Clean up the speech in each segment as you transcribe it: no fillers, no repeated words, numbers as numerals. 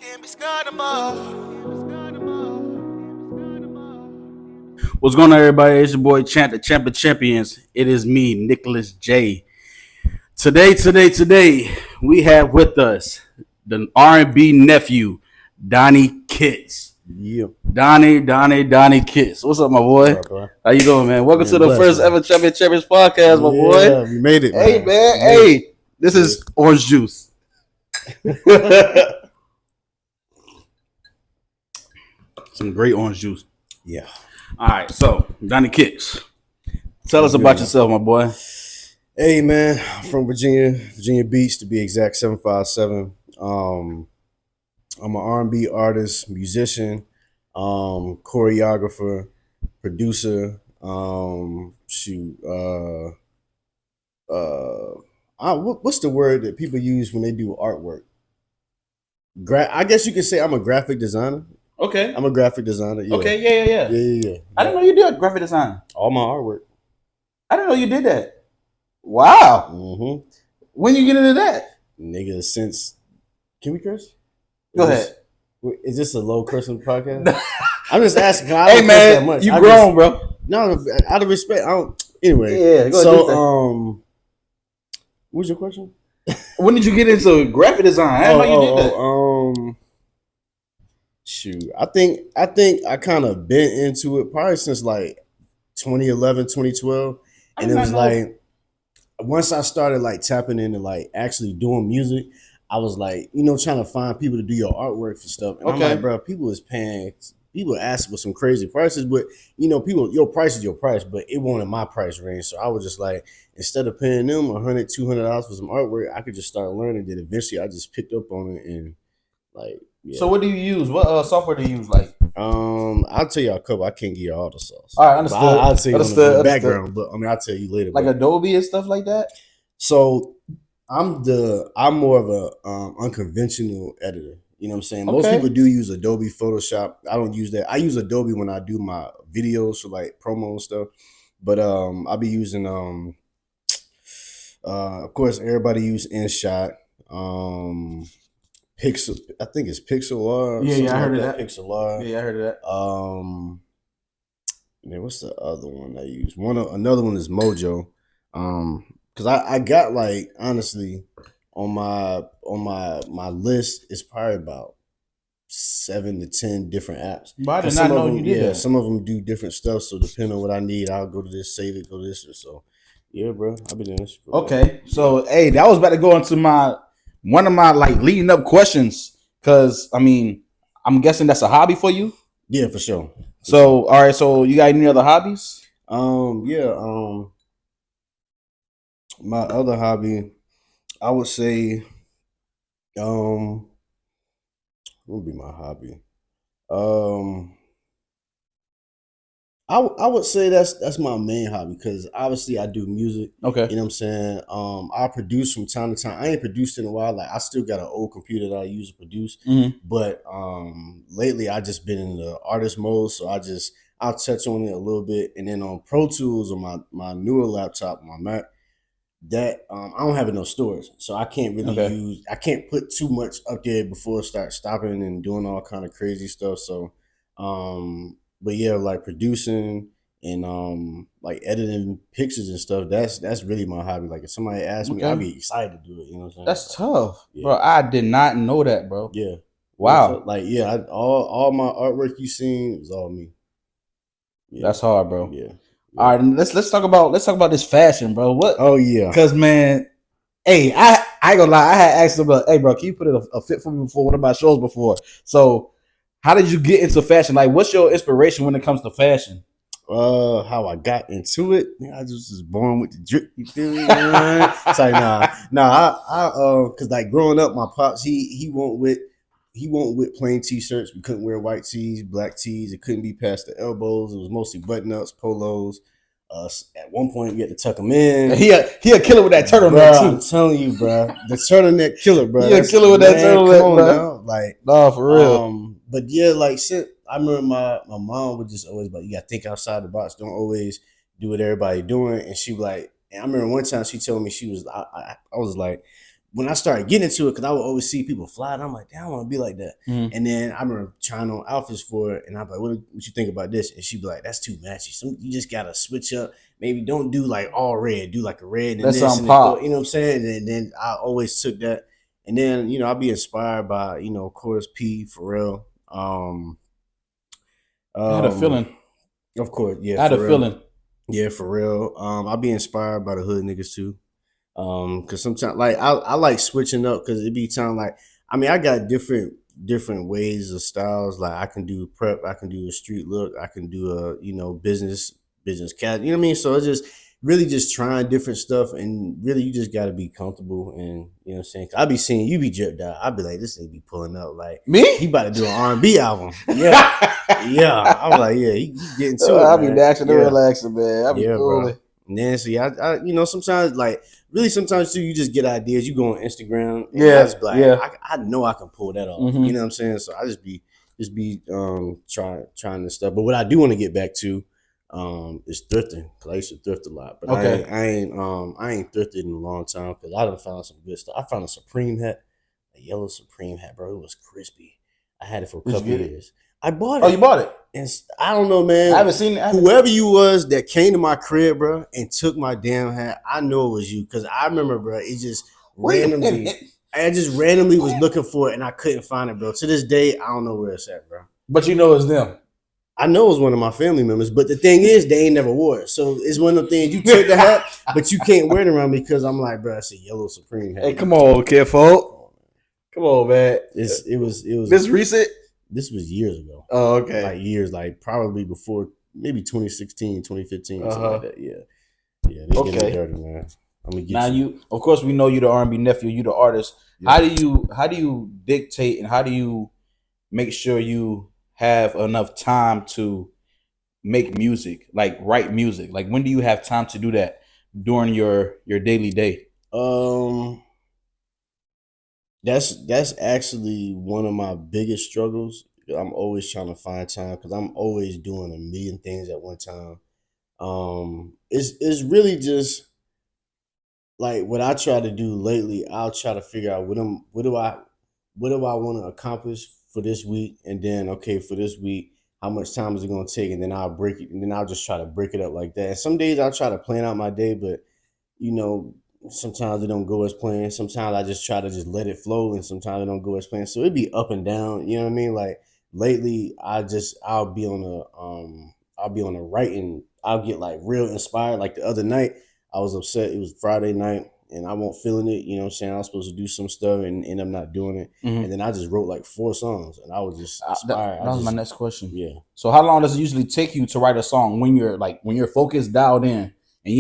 Can't be scared no more. What's going on, everybody? It's your boy Champ, the Champ of Champions. It is me, Nicholas J. Today, we have with us the R&B nephew, Donny Kitts. Yeah. Donny Kitts. What's up, my boy? What up, bro? How you doing, man? Welcome Man, to the blessed, first man. ever Champion Champions podcast, my boy. Yeah, we made it, Hey, man. We made Hey, it. this is orange juice. Some great orange juice. Yeah. All right, so Donny Kitts, tell us about yourself, my boy. Hey, man, I'm from Virginia Beach to be exact, 757. I'm an R&B artist, musician, choreographer, producer. What's the word that people use when they do artwork? I guess you could say I'm a graphic designer. Okay. I'm a graphic designer. Yeah. Okay, yeah. Yeah. I didn't know you did graphic design. All my artwork. I didn't know you did that. Wow. Mm-hmm. When you get into that? Nigga, since can we curse? Go ahead. Is this a low cursing podcast? I'm just asking. Hey man, you grown, bro. No, out of respect. I don't. Anyway, Yeah. Go so ahead, what was your question? when did you get into graphic design? I didn't know you did that. Shoot, I think I kind of been into it probably since like 2011, 2012, and it was like once I started like tapping into like actually doing music, I was like, trying to find people to do your artwork for stuff. And I'm like, bro, people ask for some crazy prices, but your price is your price, but it wasn't in my price range. So I was just like, instead of paying them $100, $200 for some artwork, I could just start learning. Then eventually I just picked up on it and like, yeah. So what do you use? What software do you use? Like, I'll tell you a couple. I can't give you all the sauce. all right, understood. I'll tell you Understood, on the understood. background, but I mean, I'll tell you later. like Adobe and stuff like that? So I'm more of a unconventional editor. You know what I'm saying? Most Okay. people do use Adobe Photoshop. I don't use that. I use Adobe when I do my videos for like promo and stuff. But I'll be using of course everybody use InShot. Pixel, I think it's Pixel Yeah, I heard of that. Pixel Yeah, I heard of that. Man, what's the other one I use? Another one is Mojo. Because I got like honestly on my list it's probably about 7 to 10 different apps. But I did not know you did that. Some of them do different stuff. So depending on what I need, I'll go to this, save it, go to this. Or so yeah, bro. I've been doing this. Okay, so hey, that was about to go into one of my like leading up questions because I mean I'm guessing that's a hobby for you. Yeah, for sure. So all right, so you got any other hobbies? My other hobby, I would say, what would be my hobby? I would say that's my main hobby because obviously I do music. Okay. You know what I'm saying? I produce from time to time. I ain't produced in a while. Like I still got an old computer that I use to produce. Mm-hmm. But lately I just been in the artist mode. So I'll touch on it a little bit. And then on Pro Tools on my newer laptop, my Mac, that I don't have no storage. So I can't really I can't put too much up there before I start stopping and doing all kind of crazy stuff. So but yeah, like producing and like editing pictures and stuff, that's really my hobby. Like if somebody asks me, I'll be excited to do it. You know what I'm saying? That's tough, bro. I did not know that, bro. Yeah. Wow. Like all my artwork you seen is all me. Yeah. That's hard, bro. Yeah. All right, let's talk about this fashion, bro. What? Oh yeah. Because man, hey, I ain't gonna lie. I had asked him, hey, bro, can you put in a fit for me before one of my shows before? So, how did you get into fashion? Like, what's your inspiration when it comes to fashion? How I got into it? I just was born with the drip. You feel me? Sorry, nah. Cause like growing up, my pops he won't with plain t-shirts. We couldn't wear white tees, black tees. It couldn't be past the elbows. It was mostly button-ups, polos. At one point, we had to tuck them in. He a killer with that turtleneck too. I'm telling you, bro, the turtleneck killer, bro. He a killer with that turtleneck, bro. Like, no, for real. But yeah, like shit. I remember my mom would just always like, you gotta think outside the box. Don't always do what everybody doing. And she like, and I remember one time she told me I was like, when I started getting into it, because I would always see people fly, and I'm like, damn, I want to be like that. Mhm. And then I remember trying on outfits for it, and I'm like, what you think about this? And she'd be like, that's too matchy. You just gotta switch up. Maybe don't do like all red. Do like a red and Let this some and pop. you know what I'm saying? And then I always took that. And then I'll be inspired by of course P Pharrell. I had a feeling. Of course, yeah, I had a Pharrell. feeling. Yeah, Pharrell. I'll be inspired by the hood niggas too. Cause sometimes like I like switching up because it be time like I got different ways of styles. Like I can do prep, I can do a street look, I can do a business cat. You know what I mean? So it's just really just trying different stuff, and really you just got to be comfortable. And you know what I'm saying? 'Cause I be seeing you be dripped out. I be like, this nigga be pulling up like Me? he about to do an R&B album. Yeah, yeah. I'm like, yeah, he getting to it. I be Man. daxing and Yeah. relaxing, man. I be Yeah, cooling. bro. Nancy, I sometimes like really sometimes too, you just get ideas. You go on Instagram, and Yeah, I just be like, yeah. I know I can pull that off. Mhm. You know what I'm saying? So I just be trying this stuff. But what I do want to get back to is thrifting, because I used to thrift a lot. But Okay. I ain't thrifted in a long time because I done found some good stuff. I found a Supreme hat, a yellow Supreme hat, bro. It was crispy. I had it for a Did you couple get it? years. I bought it. Oh, you bought it? And I don't know, man. I haven't seen it. Whoever you was that came to my crib, bro, and took my damn hat, I know it was you, because I remember, bro, it just Wait a randomly, minute. I just randomly was looking for it and I couldn't find it, bro. To this day, I don't know where it's at, bro. But you know it's them. I know it was one of my family members, but the thing is, they ain't never wore it. So it's one of the things, you took the hat, but you can't wear it around because I'm like, bro, it's a yellow Supreme hat. Hey, come on, kid, folk. Come on, man. It was This recent? This was years ago. Oh, okay. Like years, like probably before maybe 2016, 2015, something like that. Yeah. Yeah, they get me dirty, man. I'm gonna get now you. Of course, we know you the R&B nephew. You the artist. Yeah. How do you dictate and how do you make sure you have enough time to make music, like write music? Like when do you have time to do that during your daily day? That's actually one of my biggest struggles. I'm always trying to find time because I'm always doing a million things at one time. It's really just like what I try to do lately. I'll try to figure out what do I want to accomplish for this week, and then okay, for this week, how much time is it going to take, and then I'll break it, and then I'll just try to break it up like that. And some days I'll try to plan out my day, but sometimes it don't go as planned. Sometimes I just try to just let it flow, and sometimes it don't go as planned. So it'd be up and down. You know what I mean? Like lately, I'll be on a writing. I'll get like real inspired. Like the other night, I was upset. It was Friday night, and I wasn't feeling it. You know what I'm saying? I was supposed to do some stuff and end up not doing it. Mm-hmm. And then I just wrote like 4 songs, and I was just inspired. That was my next question. Yeah. So how long does it usually take you to write a song when you're focused, dialed in, and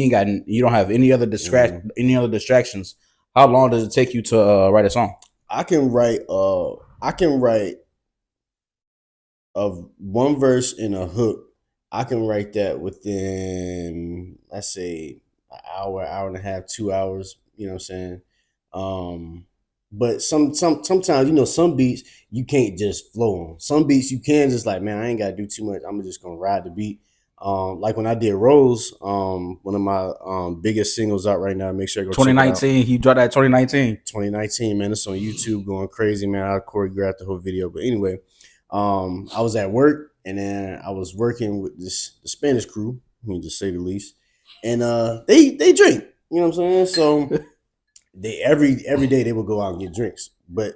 you don't have any other distractions? How long does it take you to write a song? I can write of one verse and a hook. I can write that within, let's say, an hour and a half, 2 hours. You know what I'm saying? But sometimes, some beats you can't just flow on. Some beats you can just like, man, I ain't gotta do too much. I'm just gonna ride the beat. Like when I did Rose, one of my biggest singles out right now. Make sure I go 2019. He dropped that 2019. 2019, man. It's on YouTube going crazy, man. I choreographed the whole video. But anyway, I was at work, and then I was working with the Spanish crew, to say the least. And they drink. You know what I'm saying? So they every day they would go out and get drinks. But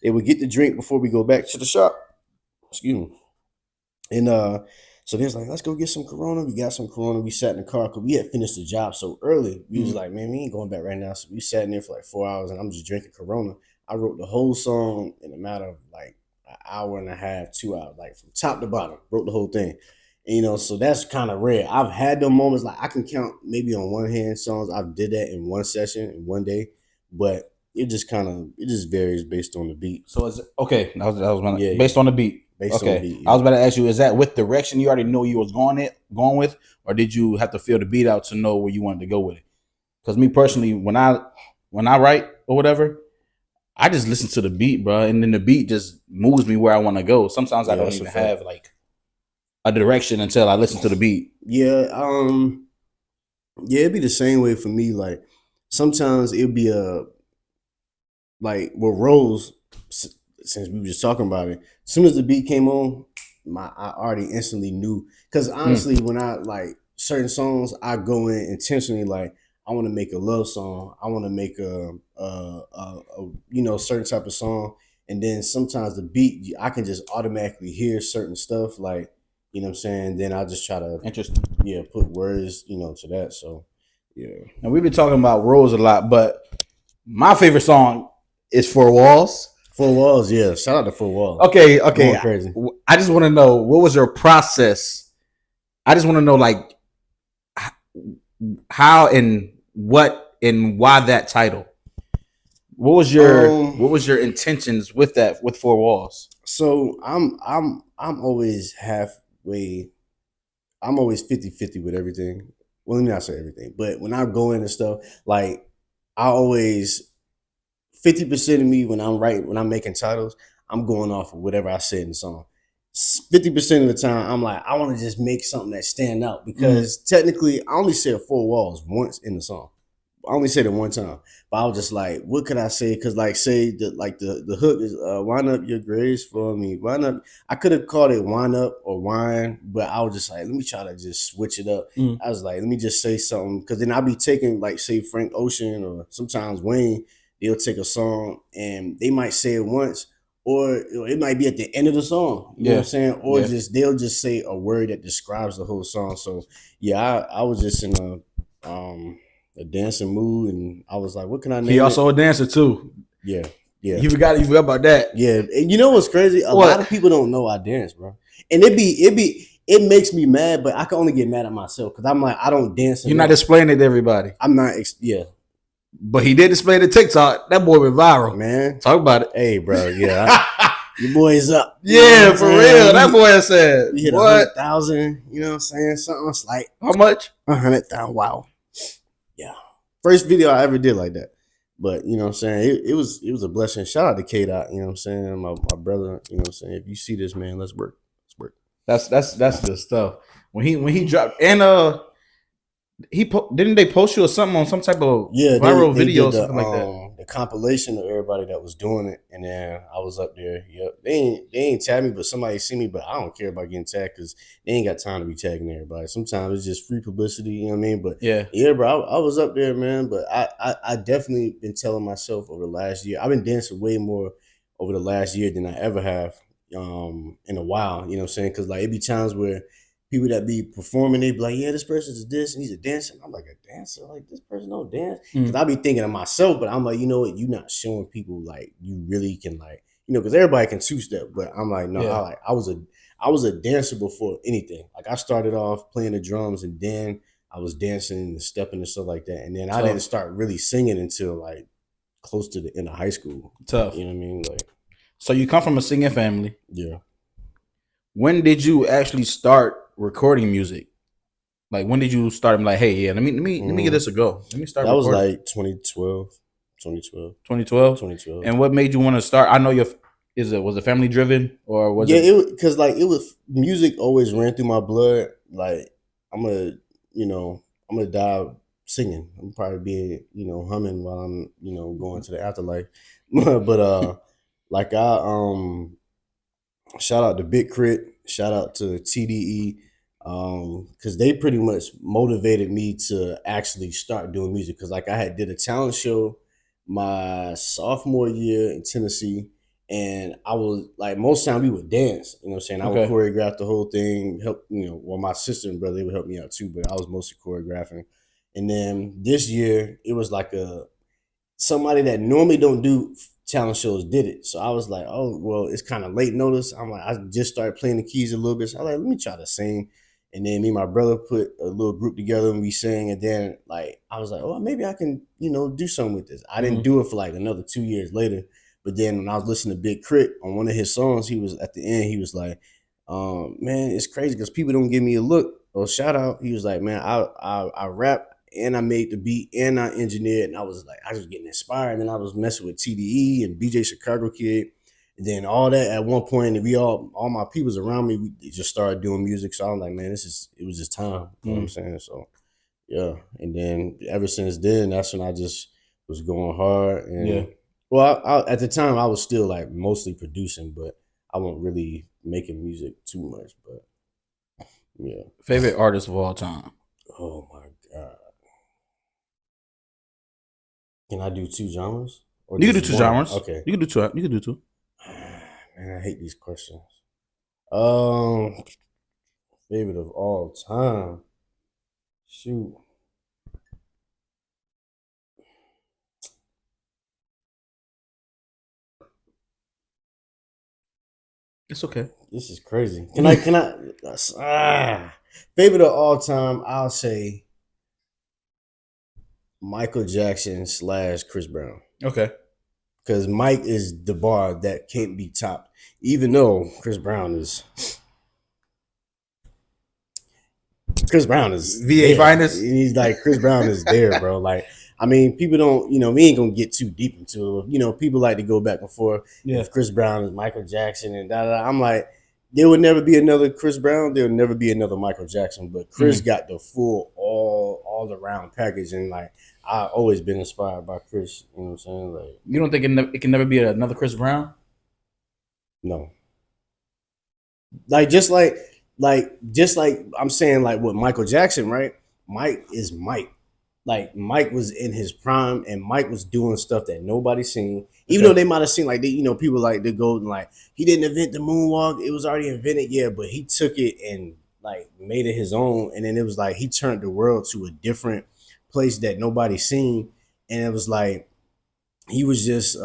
they would get the drink before we go back to the shop. Excuse me. And so they was like, let's go get some Corona. We got some Corona. We sat in the car because we had finished the job so early. We was like, man, we ain't going back right now. So we sat in there for like 4 hours, and I'm just drinking Corona. I wrote the whole song in a matter of like an hour and a half, 2 hours, like from top to bottom, wrote the whole thing. And, so that's kind of rare. I've had them moments, like I can count maybe on one hand songs I did that in one session in one day, but it just varies based on the beat. So is it okay? That was based on the beat. Based on the beat, yeah. I was about to ask you, is that with direction you already know you was going with, or did you have to feel the beat out to know where you wanted to go with it? Because me personally, when I write or whatever, I just listen to the beat, bro, and then the beat just moves me where I want to go. Sometimes I don't even have like a direction until I listen to the beat. Yeah, it'd be the same way for me. Like sometimes it'd be like with Rose, since we were just talking about it, as soon as the beat came on, I already instantly knew. Because honestly, when I like certain songs, I go in intentionally like I want to make a love song, I want to make a certain type of song, and then sometimes the beat I can just automatically hear certain stuff like you know what I'm saying. Then I just try to Interesting. put words to that. So yeah, And we've been talking about Rose a lot, but my favorite song is Four Walls. Four Walls, yeah. Shout out to Four Walls. Okay. Going crazy. I just want to know what was your process. I just want to know like how and what and why that title. What was your intentions with that with Four Walls? So I'm always halfway. I'm always 50-50 with everything. Well, let me not say everything, but when I go in and stuff, like I always 50% of me when I'm making titles, I'm going off of whatever I said in the song. 50% of the time, I'm like, I want to just make something that stand out because technically, I only said Four Walls once in the song. I only said it one time, but I was just like, what could I say? Because like, say that like the hook is wind up your grace for me. Wind up. I could have called it wind up or wine, but I was just like, let me try to just switch it up. I was like, let me just say something because then I'll be taking like say Frank Ocean or sometimes Wayne. They'll take a song and they might say it once, or it might be at the end of the song. You know what I'm saying? Or they'll just say a word that describes the whole song. So yeah, I was just in a dancing mood, and I was like, "What can I name?" He also a dancer too. Yeah. You forgot about that. Yeah, and you know what's crazy? A lot of people don't know I dance, bro. And it makes me mad, but I can only get mad at myself because I'm like, I don't dance. You're not explaining it to everybody. I'm not. Yeah. But he did display the TikTok. That boy went viral. Man, talk about it. Hey, bro. Yeah. Your boy's up. Yeah, for real. That boy said, "You hit 100,000." You know what I'm saying? Something like how much? 100,000. Wow. Yeah. First video I ever did like that. But you know what I'm saying? It was a blessing. Shout out to K Dot, you know what I'm saying? My brother, you know what I'm saying? If you see this, man, let's work. Let's work. That's good stuff. When he dropped and didn't they post you or something on some type of viral video or something like that? The compilation of everybody that was doing it, and then I was up there. Yep, they ain't tagged me, but somebody see me. But I don't care about getting tagged because they ain't got time to be tagging everybody. Sometimes it's just free publicity, you know what I mean? But yeah, bro, I was up there, man. But I definitely been telling myself over the last year. I've been dancing way more over the last year than I ever have in a while. You know what I'm saying? Because like it be times where people that be performing, they be like, yeah, this person's this and he's a dancer. And I'm like, a dancer? Like, this person don't dance? Because I be thinking of myself, but I'm like, you know what? You're not showing people like you really can like, because everybody can two-step. But I'm like, no, I was a dancer before anything. Like I started off playing the drums and then I was dancing and stepping and stuff like that. And then I didn't start really singing until like close to the end of high school. Tough. You know what I mean? Like, so you come from a singing family. Yeah. When did you actually start recording music? Like when did you start? I'm like, hey, yeah, let me give this a go. Let me start. That recording. Was like 2012. And what made you want to start? I know was it family driven or was it? Because like it was music always ran through my blood. Like I'm gonna die singing. I'm probably be humming while I'm going to the afterlife. But like I shout out to Big Crit, shout out to TDE. Because they pretty much motivated me to actually start doing music. Because like I had did a talent show my sophomore year in Tennessee, and I was like most time we would dance. You know what I'm saying? I would choreograph the whole thing. Help my sister and brother, they would help me out too, but I was mostly choreographing. And then this year it was like somebody that normally don't do talent shows did it. So I was like, oh, well, it's kind of late notice. I'm like, I just started playing the keys a little bit. So I was like, let me try to sing. And then me and my brother put a little group together and we sang. And then like, I was like, oh, maybe I can, do something with this. I didn't do it for like another 2 years later. But then when I was listening to Big Crit on one of his songs, he was at the end, he was like, man, it's crazy because people don't give me a look or shout out. He was like, man, I rap and I made the beat and I engineered, and I was getting inspired. And then I was messing with TDE and BJ Chicago Kid. And then all that at one point, and all my peoples around me, we just started doing music. So I was like, man, it was just time. You know what I'm saying? So yeah. And then ever since then, that's when I just was going hard. And Well, at the time I was still like mostly producing, but I wasn't really making music too much. But yeah. Favorite artist of all time? Oh my god. Can I do two genres or You can do just two one? genres. Okay. You can do two. You can do two. Man, I hate these questions. Um, favorite of all time. Shoot. It's okay. This is crazy. Can I favorite of all time, I'll say Michael Jackson / Chris Brown. Okay. Because Mike is the bar that can't be topped. Even though Chris Brown is VA there. finest. He's like Chris Brown is there, bro. Like, I mean, people don't, we ain't gonna get too deep into it. People like to go back and forth. Yeah. If Chris Brown is Michael Jackson and da da. I'm like, there would never be another Chris Brown. There would never be another Michael Jackson. But Chris got the full all around package, and like I've always been inspired by Chris. You know what I'm saying? Like, You don't think it can never be another Chris Brown? no, like just like I'm saying, like with Michael Jackson, right? Mike is Mike. Like Mike was in his prime, and Mike was doing stuff that nobody seen. Even though they might have seen, like, people like the golden, like, he didn't invent the moonwalk; it was already invented. Yeah, but he took it and like made it his own, and then it was like he turned the world to a different place that nobody seen, and it was like he was just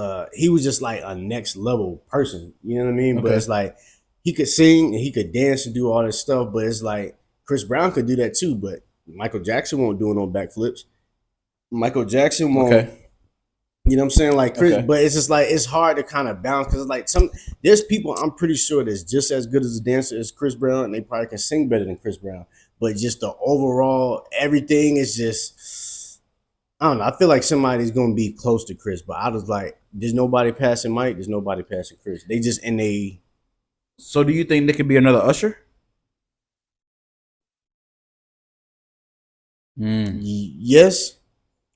like a next level person. You know what I mean? But Okay. it's like he could sing and he could dance and do all this stuff. But it's like Chris Brown could do that too. But Michael Jackson won't do it on backflips. Michael Jackson won't. Okay. You know what I'm saying? Like Chris, Okay. but it's just like it's hard to kind of balance because like there's people I'm pretty sure that's just as good as a dancer as Chris Brown, and they probably can sing better than Chris Brown. But just the overall everything is just, I don't know. I feel like somebody's gonna be close to Chris, but I was like, there's nobody passing Mike. There's nobody passing Chris. They just and they. So do you think there could be another Usher? Yes,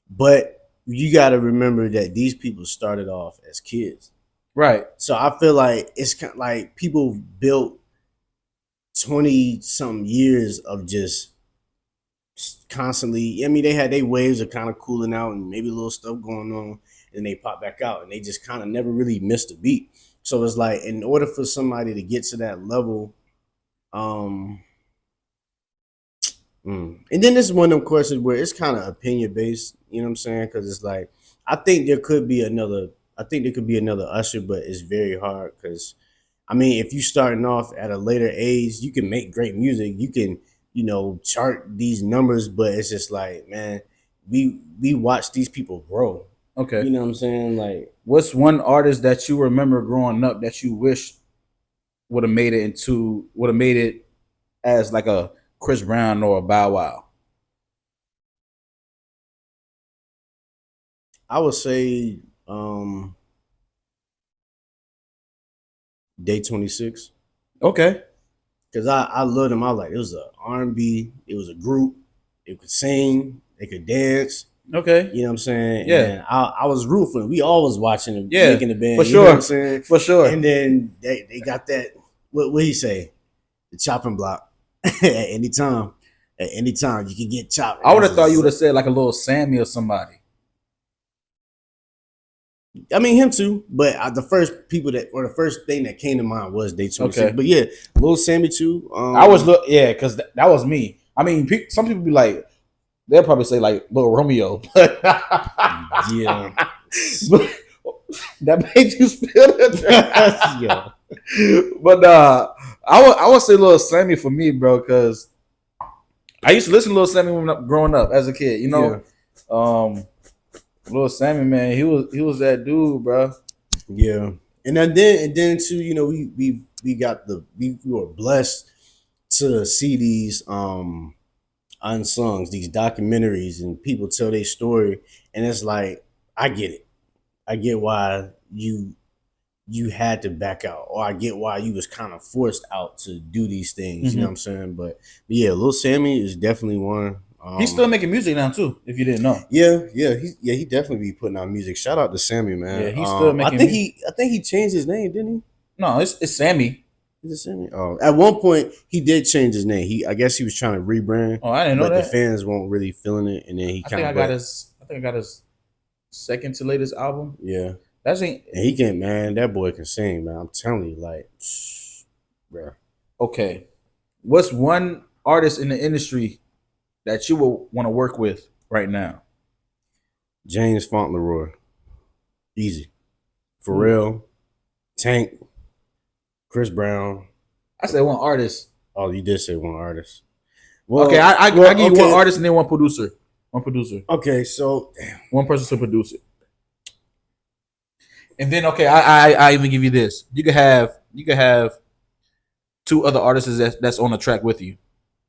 but you got to remember that these people started off as kids. Right. So I feel like it's kind of like people built 20 something years of just constantly. I mean, they had their waves of kind of cooling out and maybe a little stuff going on, and they pop back out, and they just kind of never really missed a beat. So it's like, in order for somebody to get to that level, and then this is one of them questions where it's kind of opinion based. You know what I'm saying? Because it's like I think there could be another. I think there could be another Usher, but it's very hard because I mean, if you starting off at a later age, you can make great music. You can, chart these numbers, but it's just like, man, we watch these people grow. Okay. You know what I'm saying? Like, what's one artist that you remember growing up that you wish would have made it as like a Chris Brown or a Bow Wow? I would say Day 26. Okay. Because I loved them. I was like, it was a R&B, it was a group, they could sing, they could dance. Okay. You know what I'm saying? Yeah. And I was rooting for them. We always watching them Yeah, making the band. for You know what I'm sure. saying? For sure. And then they got that, what he say? The chopping block. At any time. At any time. You can get chopped. I would have thought you would have said like a little Sammy or somebody. I mean, him too, but the first thing that came to mind was Day 26. Okay. But yeah, Lil Sammy too. I was because that was me. I mean, some people be like, they'll probably say like Lil Romeo, but yeah, but that made you spill it. yeah. But I would say Lil Sammy for me, bro, because I used to listen to Lil Sammy growing up as a kid. You know, Lil Sammy, man, he was that dude, bro. Yeah, and then too, we were blessed to see these unsungs, these documentaries, and people tell their story, and it's like I get it. I get why you had to back out, or I get why you was kind of forced out to do these things. You know what I'm saying? But yeah, Lil Sammy is definitely one. He's still making music now too. If you didn't know. Yeah, he definitely be putting out music. Shout out to Sammy, man. Yeah, he's still making. I think he changed his name, didn't he? No, it's Sammy. Is it Sammy? Oh, at one point he did change his name. I guess he was trying to rebrand. Oh, I didn't know but that. the fans weren't really feeling it, and then he kind of. I think I got his second to latest album. Yeah, and he can, man. That boy can sing, man. I'm telling you, like, bro. Okay, what's one artist in the industry that you will want to work with right now? James Fauntleroy, easy. Pharrell, Tank, Chris Brown. I said one artist. Oh, you did say one artist. Well, okay, I give you one artist and then one producer. One producer. Okay, so one person to produce it. And then I even give you this. You could have two other artists that's on the track with you.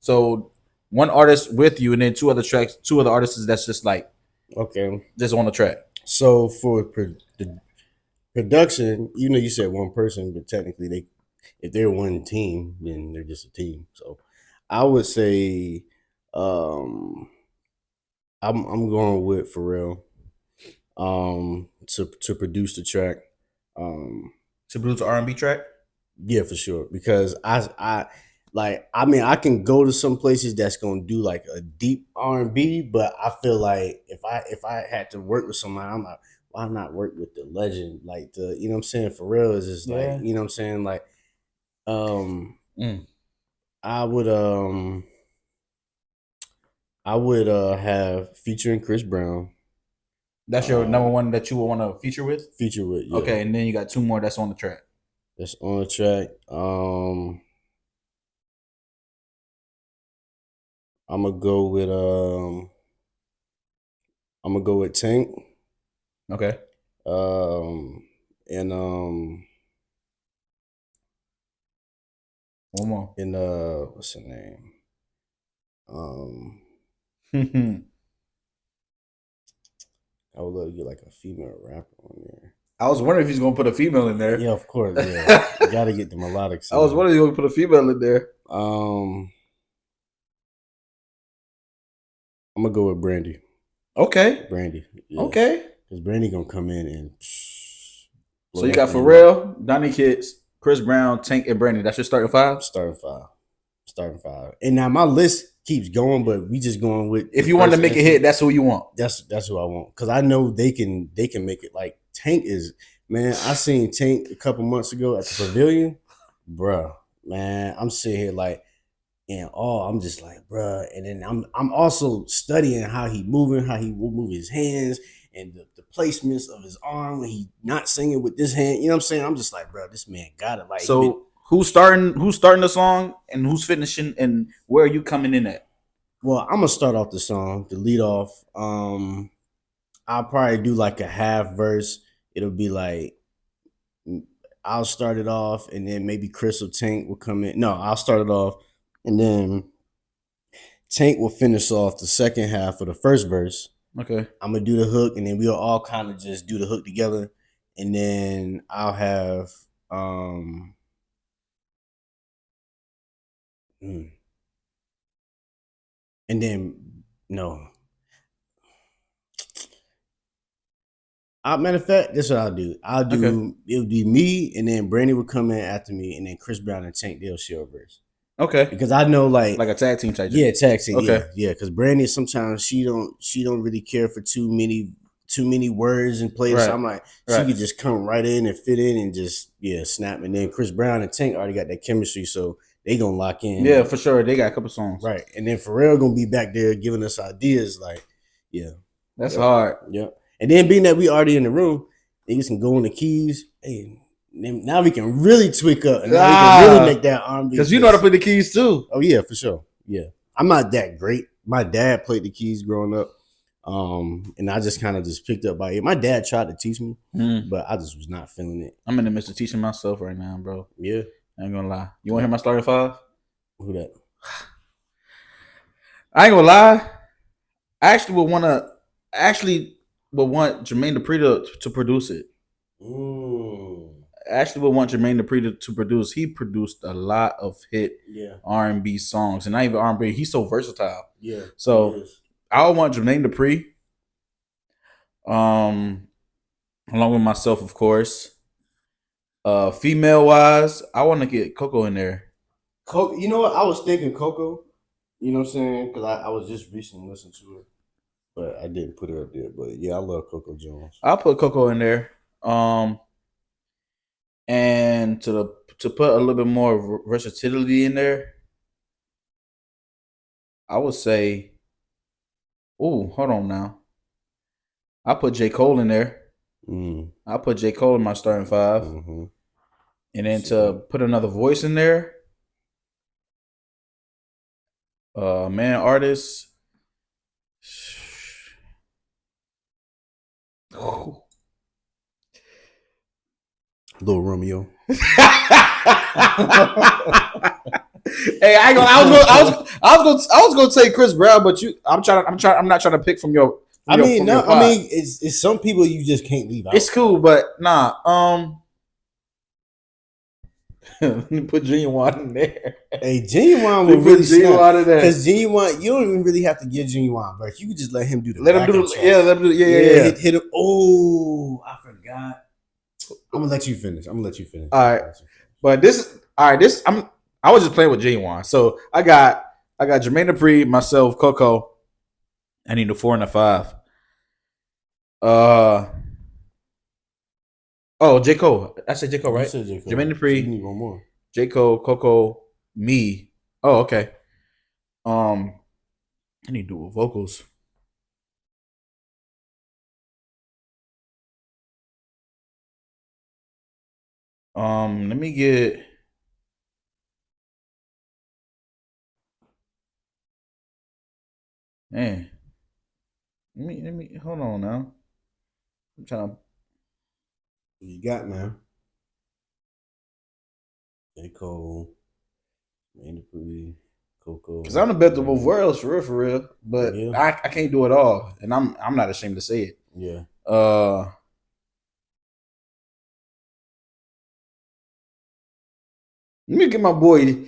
So one artist with you and then two other artists that's just like just on the track. So for the production, you said one person, but technically if they're one team, then they're just a team. So I would say I'm going with Pharrell to produce the track. To produce an R&B track? Yeah, for sure. Because I can go to some places that's gonna do like a deep R&B, but I feel like if I had to work with somebody, I'm like, why not work with the legend? Like you know what I'm saying? Pharrell is just like, you know what I'm saying? Like I would have featuring Chris Brown. That's your number one that you would want to feature with? Feature with, yeah. Okay, and then you got two more that's on the track. That's on the track. I'm gonna go with Tank. Okay. And one more. And what's her name? I would love to get like a female rapper on there. I was wondering if he's gonna put a female in there. Yeah, of course. Yeah, you gotta get the melodic side. I was wondering if he's gonna put a female in there. I'm gonna go with Brandy. Okay. Brandy. Yeah. Okay. Because Brandy gonna come in and. So you got Pharrell, Donny Kids, Chris Brown, Tank, and Brandy. That's your starting five. Starting five. And now my list keeps going, but we just going with. If you want to make a hit, that's who you want. That's who I want, because I know they can make it. Like Tank is, man. I seen Tank a couple months ago at the Pavilion, bruh. Man, I'm sitting here like in awe. I'm just like, bruh. And then I'm also studying how he moving, how he will move his hands, and the placements of his arm when he not singing with this hand. You know what I'm saying? I'm just like, bro, this man got it. Like, so who's starting the song and who's finishing, and where are you coming in at? Well, I'm gonna start off the song, the lead off. I'll probably do like a half verse. It'll be like I'll start it off, and then maybe Chris or Tank will come in. No, I'll start it off, and then Tank will finish off the second half of the first verse. Okay. I'm gonna do the hook, and then we'll all kind of just do the hook together, and then I'll have and then no. Matter of fact, this is what I'll do. It'll be me, and then Brandy will come in after me, and then Chris Brown and Tank, they'll share a verse. Okay. Because I know like a tag team type. Yeah, tag team. Okay. Yeah. Because Brandy sometimes she don't really care for too many words and plays. Right. So I'm like, she could just come right in and fit in and just snap. And then Chris Brown and Tank already got that chemistry, so they gonna lock in. Yeah, for sure. They got a couple songs. Right. And then Pharrell gonna be back there giving us ideas. Like, yeah. That's hard. Yeah. And then being that we already in the room, niggas can go on the keys. Hey, now we can really tweak up and now we can really make that R&B. Because you know how to play the keys too. Oh yeah, for sure. Yeah, I'm not that great. My dad played the keys growing up, and I just kind of just picked up by it. My dad tried to teach me, but I just was not feeling it. I'm in the midst of teaching myself right now, bro. Yeah, I ain't gonna lie. You want to hear my starting five? Who that? I ain't gonna lie. I actually would want Jermaine Dupri to produce it. actually would want Jermaine Dupri to produce. He produced a lot of hit R&B songs, and not even R&B. He's so versatile. Yeah. So I would want Jermaine Dupri. Along with myself, of course. Female wise, I want to get Coco in there. You know what? I was thinking Coco. You know what I'm saying? Because I was just recently listening to it, but I didn't put her up there. But yeah, I love Coco Jones. I'll put Coco in there. And to put a little bit more versatility in there, I would say, hold on now. I'll put J. Cole in there. I'll put J. Cole in my starting 5. Mm-hmm. And then to put another voice in there, man, artist. Little Romeo. Hey, I was gonna say Chris Brown, but I'm not trying to pick from your. It's some people you just can't leave out. It's cool, but nah. Let me put Genuine in there. Hey, Genuine would really snap because Genuine, you don't even really have to give Genuine verse. You could just let him do the. Let him do yeah. Hit him. Oh, I forgot. I'm gonna let you finish. All right, but I was just playing with Genuine. So I got Jermaine Dupri, myself, Coco. I need a 4 and a 5. J. Cole. I said J. Cole, right? J. Cole. Jermaine Dupri. You need one more. J. Cole, Coco, me. Oh, okay. I need to do vocals. Let me get. Man. Let me hold on now. I'm trying to. What you got, man? J. Cole, Jermaine Dupri, Coco. Because I'm the best of both worlds, for real. But I can't do it all, and I'm not ashamed to say it. Yeah. Let me get my boy.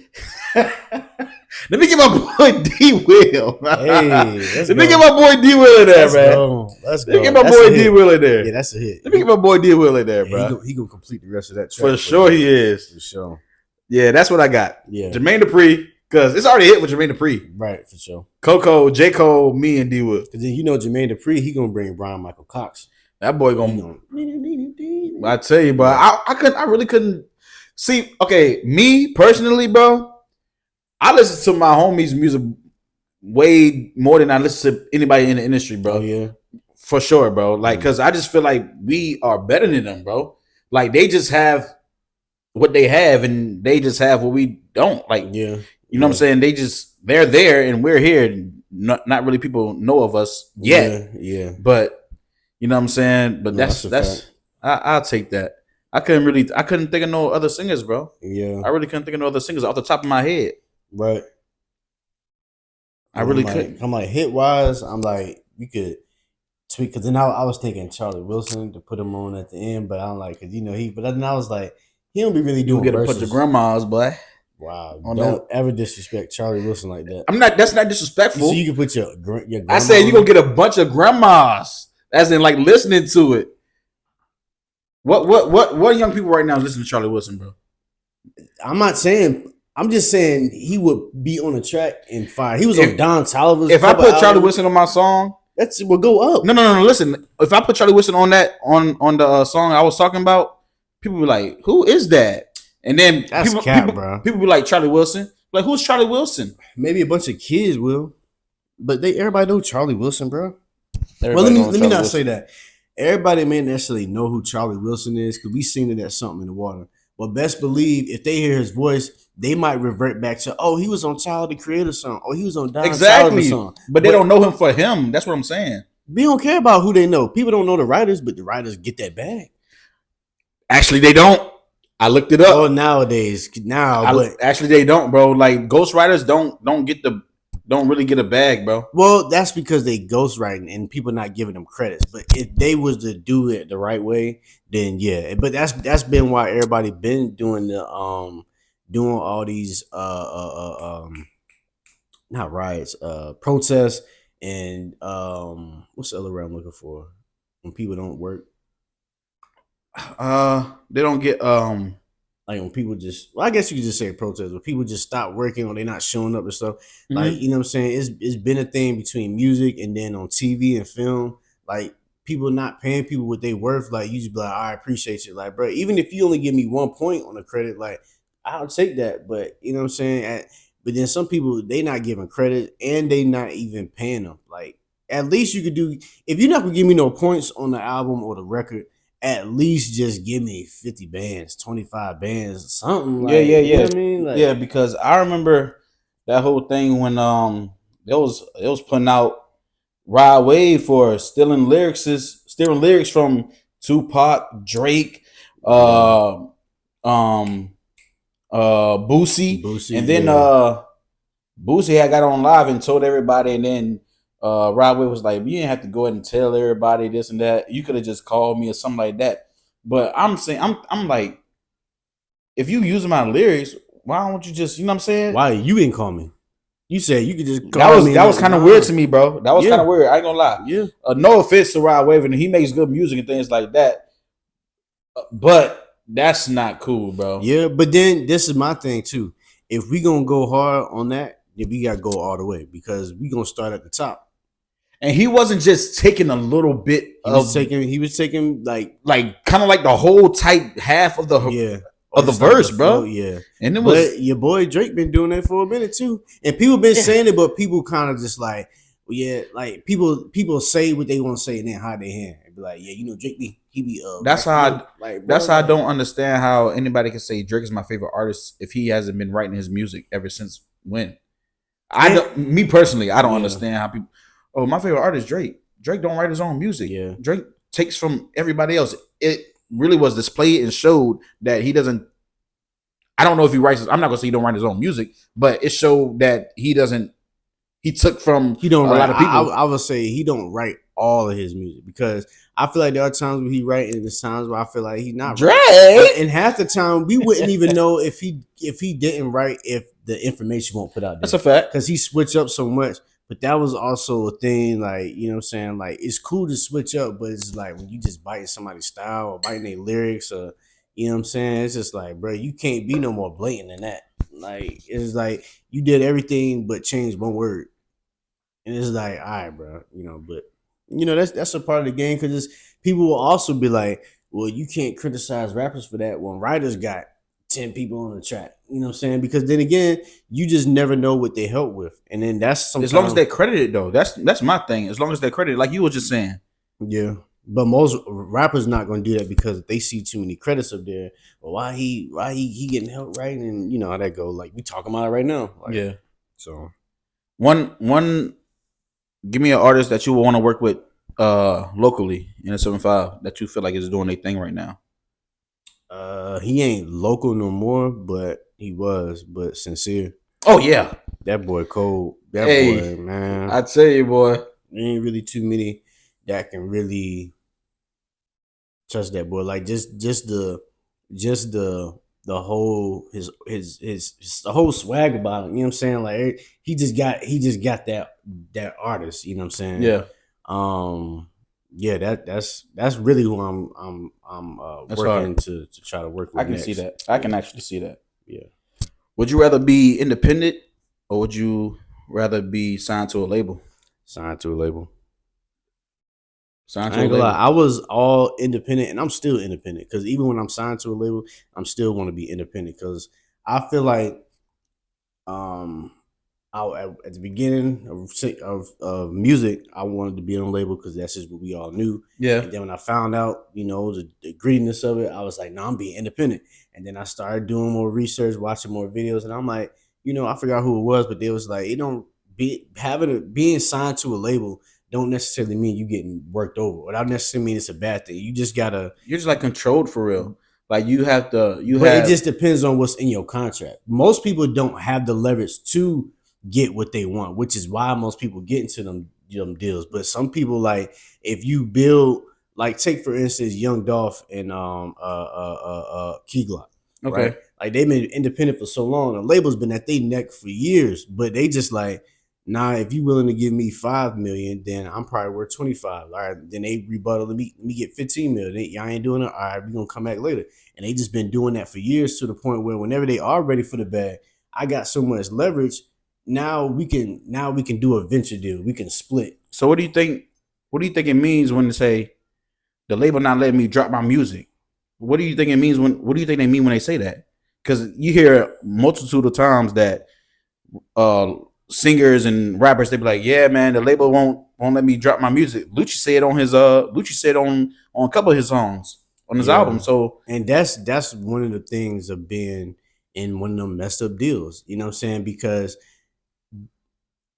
Let me get my boy D Will. Hey, let me get my boy D Will in there, man. Let's go. Let me get my boy D Will in there. Yeah, that's a hit. Let me get my boy D Will in there, bro. He gonna complete the rest of that track. For sure, he is. For sure. Yeah, that's what I got. Yeah, Jermaine Dupri, because it's already hit with Jermaine Dupri. Right, for sure. Coco, J. Cole, me, and D Will. Because then Jermaine Dupri, he gonna bring Brian Michael Cox. That boy gonna. I tell you, bro. I really couldn't. See, okay, me personally, bro, I listen to my homies' music way more than I listen to anybody in the industry, bro. Oh, yeah. For sure, bro. Like, because I just feel like we are better than them, bro. Like, they just have what they have, and they just have what we don't. Like, you know what I'm saying? They're there, and we're here. And not really people know of us yet. Yeah. But, you know what I'm saying? But that's I'll take that. I couldn't think of no other singers, bro. Yeah. I really couldn't think of no other singers off the top of my head. Right. I really couldn't. I'm like, hit wise, I'm like, you could tweak. Because then I was thinking Charlie Wilson to put him on at the end, but I'm like, because but then I was like, he don't be really doing get a bunch of grandmas, boy. Wow. Don't ever disrespect Charlie Wilson like that. That's not disrespectful. So you can put your grandma. I said you gonna get a bunch of grandmas. As in like listening to it. What young people right now listening to Charlie Wilson, bro? I'm just saying he would be on a track and fire. He was on Don Toliver's. If I put Charlie Wilson on my song, that will go up. No. Listen, if I put Charlie Wilson on that on the song I was talking about, people be like, "Who is that?" And then people be like, "Charlie Wilson." Like, who's Charlie Wilson? Maybe a bunch of kids will, but everybody know Charlie Wilson, bro. Everybody let me not say that. Everybody may necessarily know who Charlie Wilson is because we seen it at Something in the Water. But best believe if they hear his voice, they might revert back to, oh, he was on Tyler the Creator song. Oh, he was on Don Toliver song. But they don't know him for him. That's what I'm saying. We don't care about who they know. People don't know the writers, but the writers get that bag. Actually, they don't. I looked it up. Oh, nowadays. Actually, they don't, bro. Like ghostwriters don't get the don't really get a bag, bro. Well, that's because they ghostwriting and people not giving them credits. But if they was to do it the right way, then yeah. But that's been why everybody been doing the doing all these not riots, protests and what's the other word I'm looking for? When people don't work. They don't get Like when people just, well, I guess you could just say protest, but people just stop working or they're not showing up and stuff. Like, you know what I'm saying? It's been a thing between music and then on TV and film. Like people not paying people what they worth. Like you just be like, I appreciate you. Like, bro, even if you only give me 1 point on the credit, like I'll take that. But you know what I'm saying? But then some people they not giving credit and they not even paying them. Like at least you could do if you're not gonna give me no points on the album or the record, at least just give me 50 bands, 25 bands, something like you know what I mean? Like yeah, because I remember that whole thing when it was putting out Rod Wave for stealing lyrics from Tupac, Drake, Boosie, Boosie, and then yeah. Boosie had got on live and told everybody, and then Rod Wave was like, "You didn't have to go ahead and tell everybody this and that. You could have just called me or something like that." But I'm saying, I'm like, if you use my lyrics, why don't you just, you know what I'm saying? Why you didn't call me? You said you could just call me. That was kind of weird to me, bro. That was kind of weird. I ain't gonna lie. Yeah. No offense to Rod Wave, and he makes good music and things like that, but that's not cool, bro. Yeah, but then this is my thing too. If we gonna go hard on that, then we gotta go all the way because we gonna start at the top. And he wasn't just taking a little bit He was taking like kind of like the whole tight half of the of the verse, bro. Yeah, and it was your boy Drake been doing that for a minute too, and people been saying it, but people kind of just like, yeah, like people say what they want to say and then hide their hand and be like, yeah, you know, Drake he be that's how bro, I don't understand how anybody can say Drake is my favorite artist if he hasn't been writing his music ever since when. Me personally, I don't understand how people. Oh, my favorite artist Drake. Drake don't write his own music. Yeah, Drake takes from everybody else. It really was displayed and showed that he doesn't. I don't know if he writes. I'm not gonna say he don't write his own music, but it showed that he doesn't. He took from a lot of people. I would say he don't write all of his music because I feel like there are times when he write and there's times where I feel like he's not Drake. And half the time we wouldn't even know if he didn't write if the information won't put out there. That's a fact because he switch up so much. But that was also a thing, like, you know what I'm saying? Like, it's cool to switch up, but it's like when you just biting somebody's style or biting their lyrics or, you know what I'm saying? It's just like, bro, you can't be no more blatant than that. Like, it's like you did everything but change one word. And it's like, all right, bro, you know, but, you know, that's a part of the game because people will also be like, well, you can't criticize rappers for that when writers got 10 people on the track. You know what I'm saying? Because then again, you just never know what they help with. And then that's sometimes, as long as they credit it though. That's my thing. As long as they credit it, like you were just saying. Yeah. But most rappers not gonna do that because they see too many credits up there. Well, why he getting help right? And you know how that go. Like we talking about it right now. Like, yeah. So one give me an artist that you would want to work with locally in a 7-5 that you feel like is doing their thing right now. He ain't local no more, but he was. But Sincere. Oh yeah, that boy cold. That boy, man. I tell you, boy, there ain't really too many that can really touch that boy. Like just the whole his the whole swag about him. You know what I'm saying? Like he just got that artist. You know what I'm saying? Yeah. Yeah, that's really who I'm working to try to work with. I can see that. I can actually see that. Yeah. Would you rather be independent or would you rather be signed to a label? Signed to a label. Signed to I ain't gonna lie. I was all independent, and I'm still independent because even when I'm signed to a label, I'm still want to be independent because I feel like, at the beginning of music, I wanted to be on a label because that's just what we all knew. Yeah. And then when I found out, you know, the grittiness of it, I was like, no, I'm being independent. And then I started doing more research, watching more videos, and I'm like, you know, I forgot who it was, but they was like, it don't being signed to a label don't necessarily mean you getting worked over. Or that necessarily mean it's a bad thing. You just gotta. You're just like controlled for real. Like you have to. But it just depends on what's in your contract. Most people don't have the leverage to get what they want, which is why most people get into them deals. But some people, like, if you build, like, take for instance Young Dolph and Key Glock, right? Okay. Like, they've been independent for so long, the label's been at their neck for years, but they just like, nah, if you willing to give me 5 million, then I'm probably worth 25. All right, then they rebuttal, let me get 15 million. Y'all ain't doing it. All right, we're gonna come back later. And they just been doing that for years, to the point where whenever they are ready for the bag, I got so much leverage. Now we can do a venture deal. We can split. So what do you think? What do you think it means when they say the label not letting me drop my music? What do you think it means when? What do you think they mean when they say that? Because you hear multitude of times that uh, singers and rappers they be like, "Yeah, man, the label won't let me drop my music." Lucci said on his Lucci said on a couple of his songs on his album. Yeah. So And that's one of the things of being in one of them messed up deals. You know what I'm saying? Because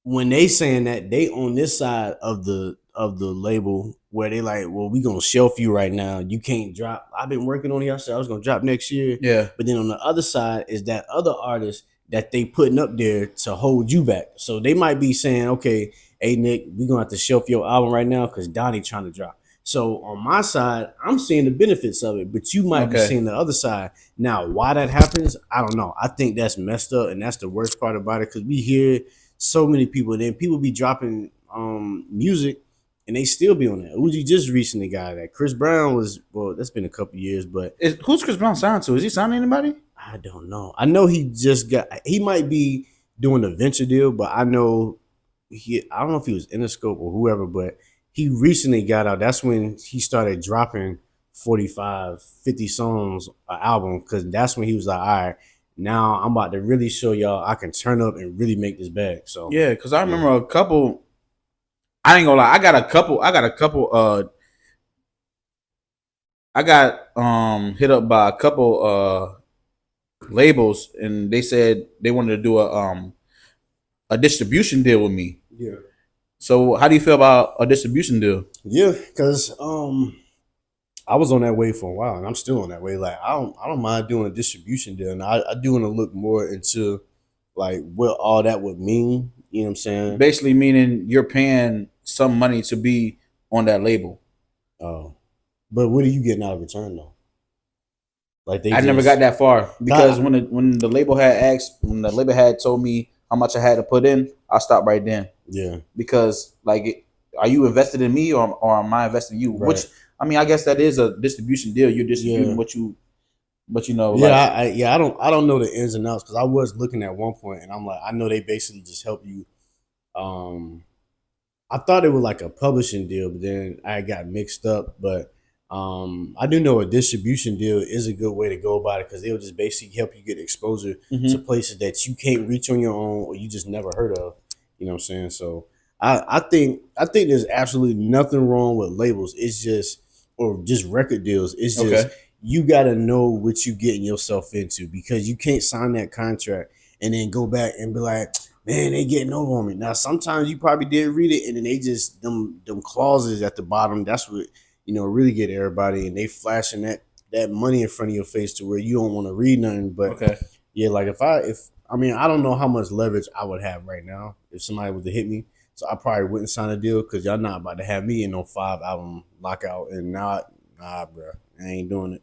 when they saying that, they on this side of the label, where they like, well, we gonna shelf you right now. You can't drop. I've been working on it. I said I was gonna drop next year. yeah, But then on the other side is that other artist that they putting up there to hold you back. So they might be saying, okay, hey Nick, we gonna have to shelf your album right now because Donny trying to drop. So on my side, I'm seeing the benefits of it, but you might be okay, seeing the other side. Now, why that happens, I don't know. I think that's messed up, and that's the worst part about it, because we hear so many people. Then people be dropping music, and they still be on that. Uzi just recently got that. Chris Brown was, well, that's been a couple years, but who's Chris Brown signed to? Is he signing anybody? I don't know. I know he just got. He might be doing a venture deal, but I know I don't know if he was Interscope or whoever, but he recently got out. That's when he started dropping 45, 50 songs an album, because that's when he was like, all right, now I'm about to really show y'all I can turn up and really make this bag. So Yeah, because I yeah. remember a couple. I ain't gonna lie. I got a couple. I got a couple. I got hit up by a couple labels, and they said they wanted to do a distribution deal with me. Yeah. So how do you feel about a distribution deal? Yeah, because I was on that way for a while, and I'm still on that way. Like, I don't mind doing a distribution deal, and I do want to look more into like what all that would mean. You know what I'm saying? Basically, meaning you're paying some money to be on that label. Oh, but what are you getting out of return though? Like, they I never just got that far because God, when the label had asked, when the label had told me how much I had to put in, I stopped right then. yeah, Because like, are you invested in me, or am I invested in you? right, Which, I mean, I guess that is a distribution deal. You're distributing yeah, what you, but you know, yeah. like, I don't know the ins and outs, because I was looking at one point, and I'm like, I know they basically just help you. Um, I thought it was like a publishing deal, but then I got mixed up. But I do know a distribution deal is a good way to go about it, because they'll just basically help you get exposure to mm-hmm. places that you can't reach on your own, or you just never heard of. You know what I'm saying? So I think there's absolutely nothing wrong with labels. It's just, or just record deals. It's just, Okay, you got to know what you getting yourself into, because you can't sign that contract and then go back and be like, man, they getting over on me. Now, sometimes you probably did read it, and then they just, them clauses at the bottom. That's what, really get everybody, and they flashing that money in front of your face to where you don't want to read nothing. But okay. yeah, like, I don't know how much leverage I would have right now if somebody was to hit me. So I probably wouldn't sign a deal, because y'all not about to have me in no 5 album lockout, and nah, bro, I ain't doing it.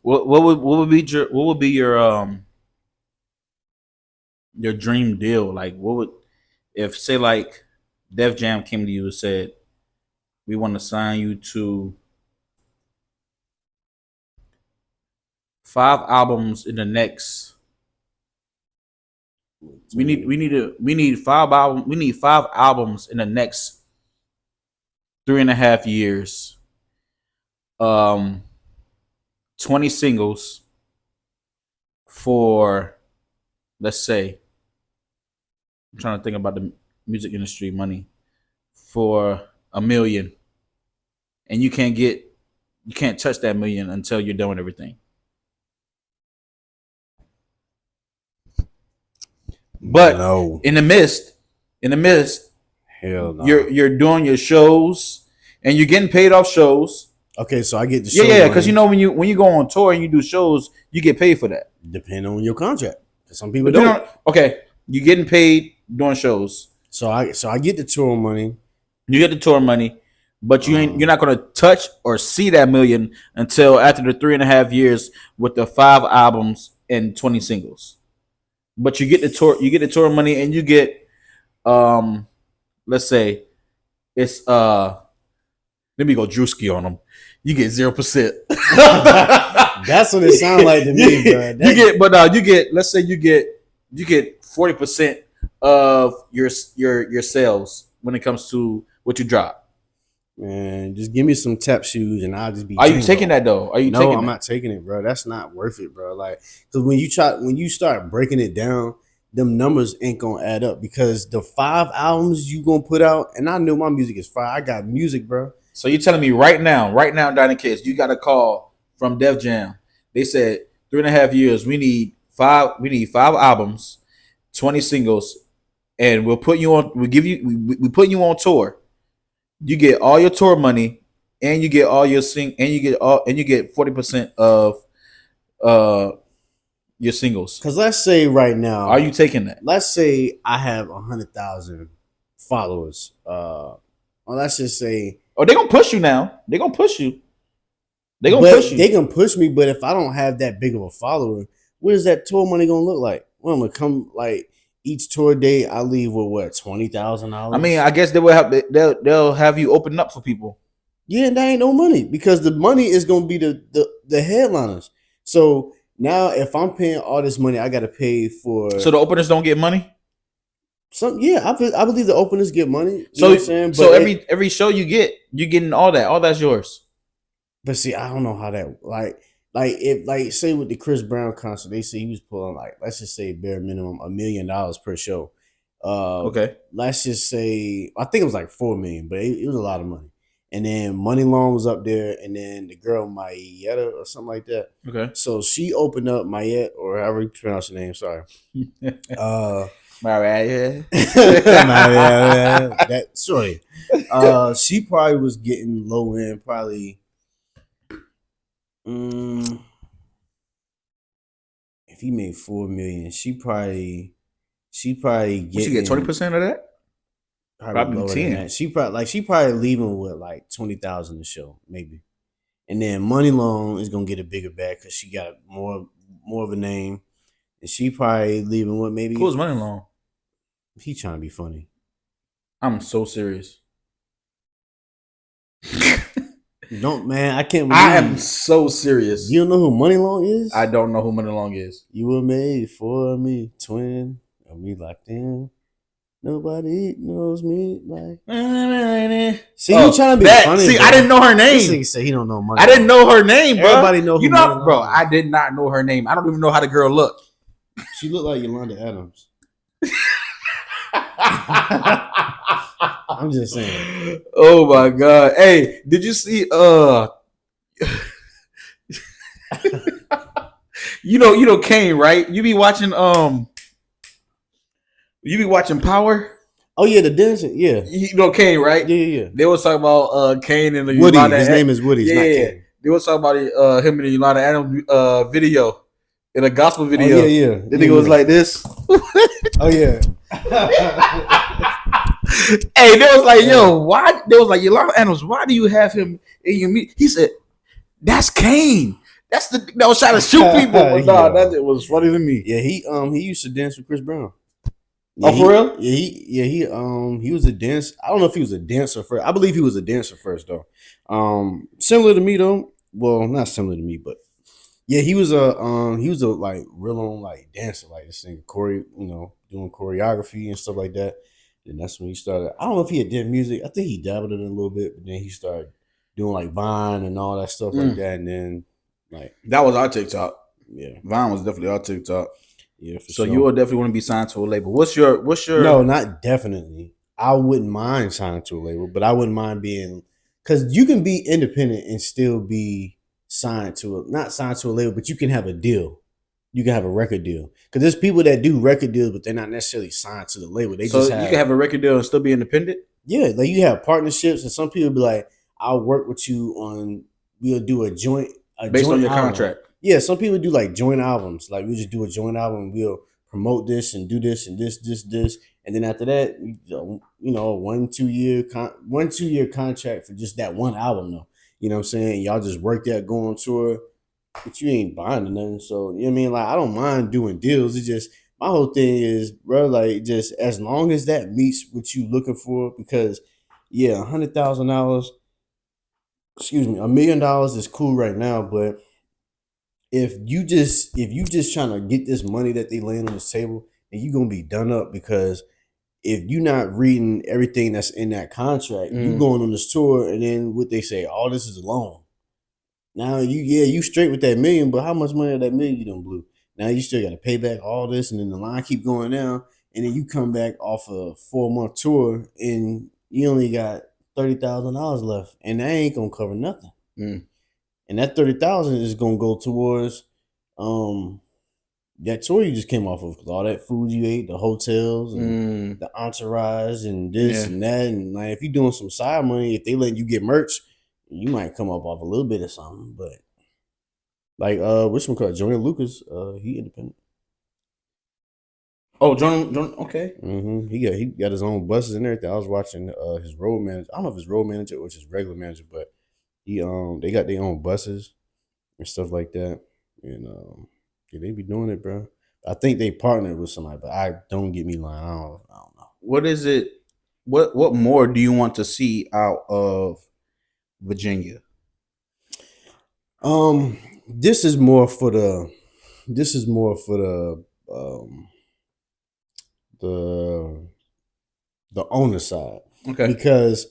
What would be your dream deal? Like, what would, if say like Def Jam came to you and said, we want to sign you to 5 albums in the next, we need 5 albums in the next 3.5 years, um 20 singles for, let's say, I'm trying to think about the music industry money, for $1 million, and you can't touch that million until you're done with everything. But No, in the midst, hell no. you're doing your shows and you're getting paid off shows. Okay, so I get the Yeah, show yeah, because you money, know when you go on tour and you do shows, you get paid for that. depending on your contract. 'Cause some people But you don't. know, okay, you're getting paid doing shows. So I get the tour money. You get the tour money, but you're not gonna touch or see that million until after the 3.5 years with the 5 albums and 20 singles. But you get the tour money, and you get let's say it's let me go Drewski on them. You get 0%. That's what it sounds like to me, bro. You get let's say you get 40% of your sales when it comes to what you drop. Man, just give me some tap shoes and I'll just be. Are you taking that though? No, I'm not taking it, bro. That's not worth it, bro. Like, because when you start breaking it down, them numbers ain't gonna add up because the 5 albums you gonna put out, and I know my music is fire. I got music, bro. So you're telling me right now, Donny Kids, you got a call from Def Jam. They said 3.5 years. We need 5 albums, 20 singles, and we'll put you on. We put you on tour. You get all your tour money, and you get all your and you get 40% of your singles. Because let's say right now, are you taking that? Let's say I have 100,000 followers. Or let's just say, oh, they're gonna push you now. They're gonna push you. They can push me, but if I don't have that big of a follower, what is that tour money gonna look like? Well, I'm gonna come like each tour date. I leave with what, $20,000. I mean, I guess they will have they'll have you open up for people. Yeah, and that ain't no money because the money is gonna be the headliners. So now, if I'm paying all this money, I gotta pay for. So the openers don't get money. I believe the openers get money. You so know what I'm saying? So every show you getting all that. All that's yours. But see, I don't know how that if say with the Chris Brown concert, they say he was pulling like, let's just say bare minimum $1 million per show. Okay. Let's just say I think it was like $4 million, but it was a lot of money. And then Money Long was up there, and then the girl Mayetta or something like that. Okay. So she opened up Mayette, or however you pronounce her name. Sorry. Mariah. That sorry. She probably was getting low end, probably. If he made $4 million, she probably get. She get 20% of that. Probably 10. That. She probably leaving with like 20,000 a show, maybe. And then Money Long is gonna get a bigger bag because she got more of a name, and she probably leaving with maybe. Who's Money Long? He trying to be funny. I'm so serious. Don't, man, I can't. I am so serious. You don't know who Money Long is? I don't know who Money Long is. You were made for me, twin, and we locked in. Nobody knows me like. See, you trying to be funny? See, bro. I didn't know her name. This nigga say he don't know Money. I didn't know her name, bro. Everybody know who Money Long bro. is. I did not know her name. I don't even know how the girl looked. She looked like Yolanda Adams. I'm just saying. Oh my god! Hey, did you see? You know Kane, right? You be watching Power. Oh yeah, the dancing. Yeah, you know Kane, right? Yeah. They was talking about Kane and the Woody. Yolanda His name is Woody. Yeah, not Kane. They was talking about him and the Yolanda Adams video in a gospel video. Oh, yeah. The nigga was like this. Oh yeah. Hey, they was like, yo, why? They was like, Yolanda Adams, why do you have him in your meet? He said, that's Kane. That's the that was trying to shoot people. But nah, that was funny to me. Yeah, he used to dance with Chris Brown. Yeah, for real? Yeah, he was a dancer. I don't know if he was a dancer first. I believe he was a dancer first though. Similar to me though. Well, not similar to me, but yeah, he was a like real on like dancer, like this thing, doing choreography and stuff like that. And that's when he started. I don't know if he had did music. I think he dabbled in it a little bit, but then he started doing like Vine and all that stuff like that. And then like that was our TikTok. Yeah, Vine was definitely our TikTok. Yeah, so sure. You will definitely want to be signed to a label. What's your? No, not definitely. I wouldn't mind signing to a label, but I wouldn't mind being because you can be independent and still be signed to not signed to a label, but you can have a deal. You can have a record deal because there's people that do record deals, but they're not necessarily signed to the label. You can have a record deal and still be independent. Yeah, like you have partnerships, and some people be like, "I'll work with you on. We'll do a joint based on your album. Contract." Yeah, some people do like joint albums. Like we just do a joint album. We'll promote this and do this and this, and then after that, you know, 1 2 year contract for just that one album though. You know what I'm saying? Y'all just work that, go on tour, but you ain't buying nothing. So you know what I mean? Like I don't mind doing deals. It's just my whole thing is, bro, like just as long as that meets what you looking for, because yeah, $100,000, excuse me, $1 million is cool right now, but if you just trying to get this money that they laying on the table, and you gonna be done up because if you not reading everything that's in that contract, you going on this tour and then what they say, all this is a loan. Now you straight with that million, but how much money of that million you done blew? Now you still got to pay back all this, and then the line keep going down, and then you come back off a 4 month tour, and you only got $30,000 left, and that ain't gonna cover nothing. Mm. And that 30,000 is gonna go towards um that tour you just came off of, 'cause all that food you ate, the hotels and the entourage and this Yeah. and that, and like if you're doing some side money, if they let you get merch, you might come up off a little bit of something, but. Like which one called Joyner Lucas? He independent. Oh, Jordan. Okay. He got his own buses and everything. I was watching his road manager. I don't know if his road manager or his regular manager, but he they got their own buses and stuff like that. And yeah, they be doing it, bro. I think they partnered with somebody, but I don't get me lying. I don't know. What is it? What more do you want to see out of Virginia? This is more for the this is more for the the owner side, Okay. because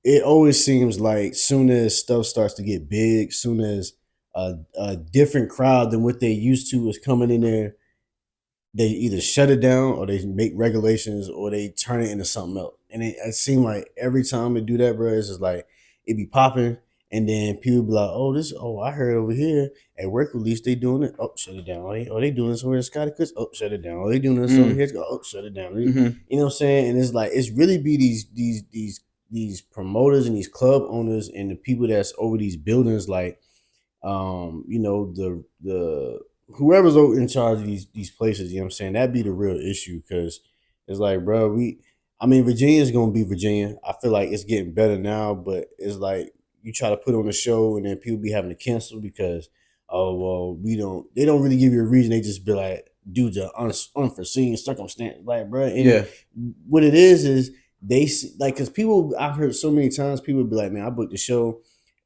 it always seems like soon as stuff starts to get big, soon as a different crowd than what they used to is coming in there, they either shut it down or they make regulations or they turn it into something else. And it seems like every time they do that, bro, it's just like it be popping. And then people be like, oh, I heard over here at work release they doing it. Oh, shut it down. They doing this over here at Scotty Chris. Oh, shut it down. Oh, they doing this over Mm. here. Oh, shut it down. Mm-hmm. You know what I'm saying? And it's like it's really be these promoters and these club owners and the people that's over these buildings, like you know, the whoever's in charge of these places, you know what I'm saying? That'd be the real issue, because it's like, bro, I mean, Virginia's gonna be Virginia. I feel like it's getting better now, but it's like you try to put on a show and then people be having to cancel because oh well, they don't really give you a reason. They just be like, due to unforeseen circumstance, like, bro. And Yeah. what it is like, because people, I've heard so many times people be like, man, I booked the show,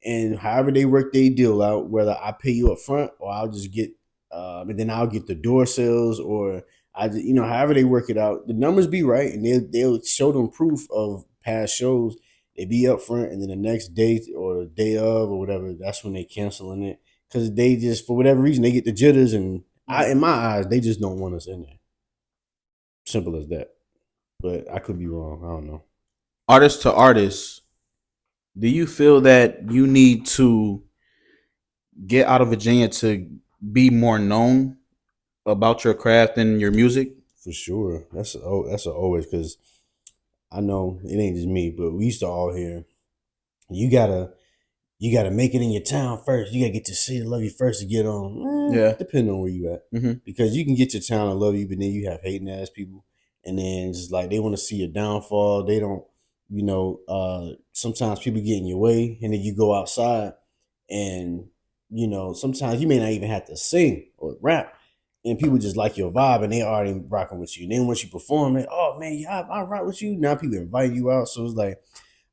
and however they work their deal out, whether I pay you up front or I'll just get and then I'll get the door sales, or I just, you know, however they work it out, the numbers be right, and they'll show them proof of past shows. They be up front, and then the next day or the day of or whatever, that's when they canceling it, because they just, for whatever reason, they get the jitters, and in my eyes, they just don't want us in there. Simple as that. But I could be wrong. I don't know. Artist to artist, do you feel that you need to get out of Virginia to be more known about your craft and your music? For sure. That's a always, because I know it ain't just me, but we used to all hear you gotta make it in your town first. You gotta get your city to love you first to get on. Yeah. Depending on where you at, Mm-hmm. because you can get your town to love you, but then you have hating ass people, and then just like they want to see your downfall. They don't, you know. Sometimes people get in your way, and then you go outside, and you know sometimes you may not even have to sing or rap, and people just like your vibe, and they already rocking with you. And then once you perform it, oh man, yeah, I rock with you. Now people invite you out, so it's like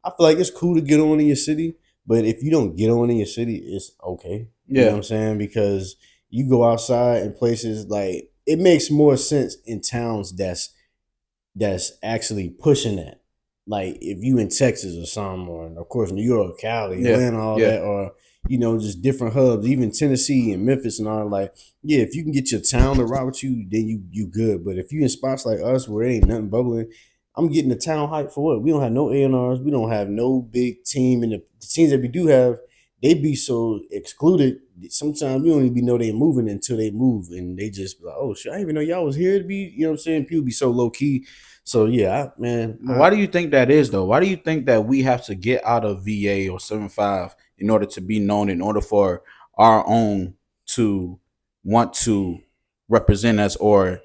I feel like it's cool to get on in your city, but if you don't get on in your city, it's okay. You know what Yeah. I'm saying? Because you go outside in places, like it makes more sense in towns that's actually pushing that. Like if you in Texas or something, or of course New York, Cali, Yeah. Atlanta, all Yeah. that, or you know, just different hubs, even Tennessee and Memphis and all. Like, yeah, if you can get your town to rock with you, then you good. But if you in spots like us where it ain't nothing bubbling, I'm getting the town hype for what? We don't have no A&Rs, we don't have no big team, and the teams that we do have, they be so excluded. Sometimes we don't even know they moving until they move, and they just be like, oh shit, I didn't even know y'all was here to be. You know what I'm saying? People be so low key. So yeah, But why do you think that is though? Why do you think that we have to get out of VA or 7.5 in order to be known, in order for our own to want to represent us or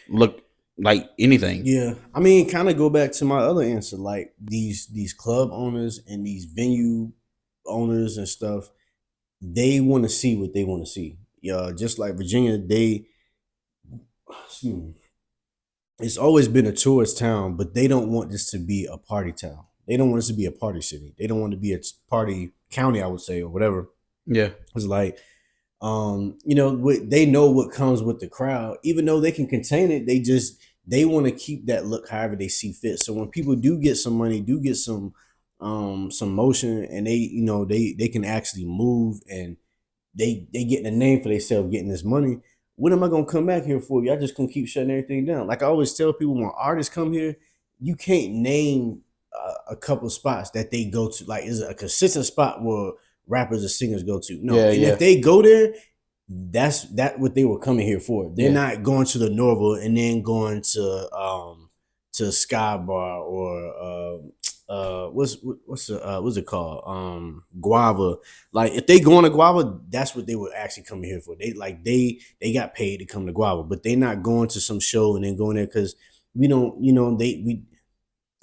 look? like anything. Yeah, I mean, kind of go back to my other answer. Like these club owners and these venue owners and stuff, they want to see what they want to see. Yeah, just like Virginia, excuse me, it's always been a tourist town, but they don't want this to be a party town. They don't want this to be a party city. They don't want to be a party county, I would say, or whatever. Yeah. It's like, they know what comes with the crowd. Even though they can contain it, they want to keep that look however they see fit. So when people do get some money, do get some motion, and they can actually move, and they get a name for themselves getting this money. What am I gonna come back here for? Y'all just gonna keep shutting everything down. Like I always tell people, when artists come here, you can't name a couple spots that they go to. Like, is it a consistent spot where rappers or singers go to? No. Yeah, and yeah. if they go there, that's what they were coming here for. They're Yeah. not going to the Norval and then going to Sky Bar or what's it called? Guava. Like if they going to Guava, that's what they were actually coming here for. They got paid to come to Guava, but they not going to some show and then going there because we don't,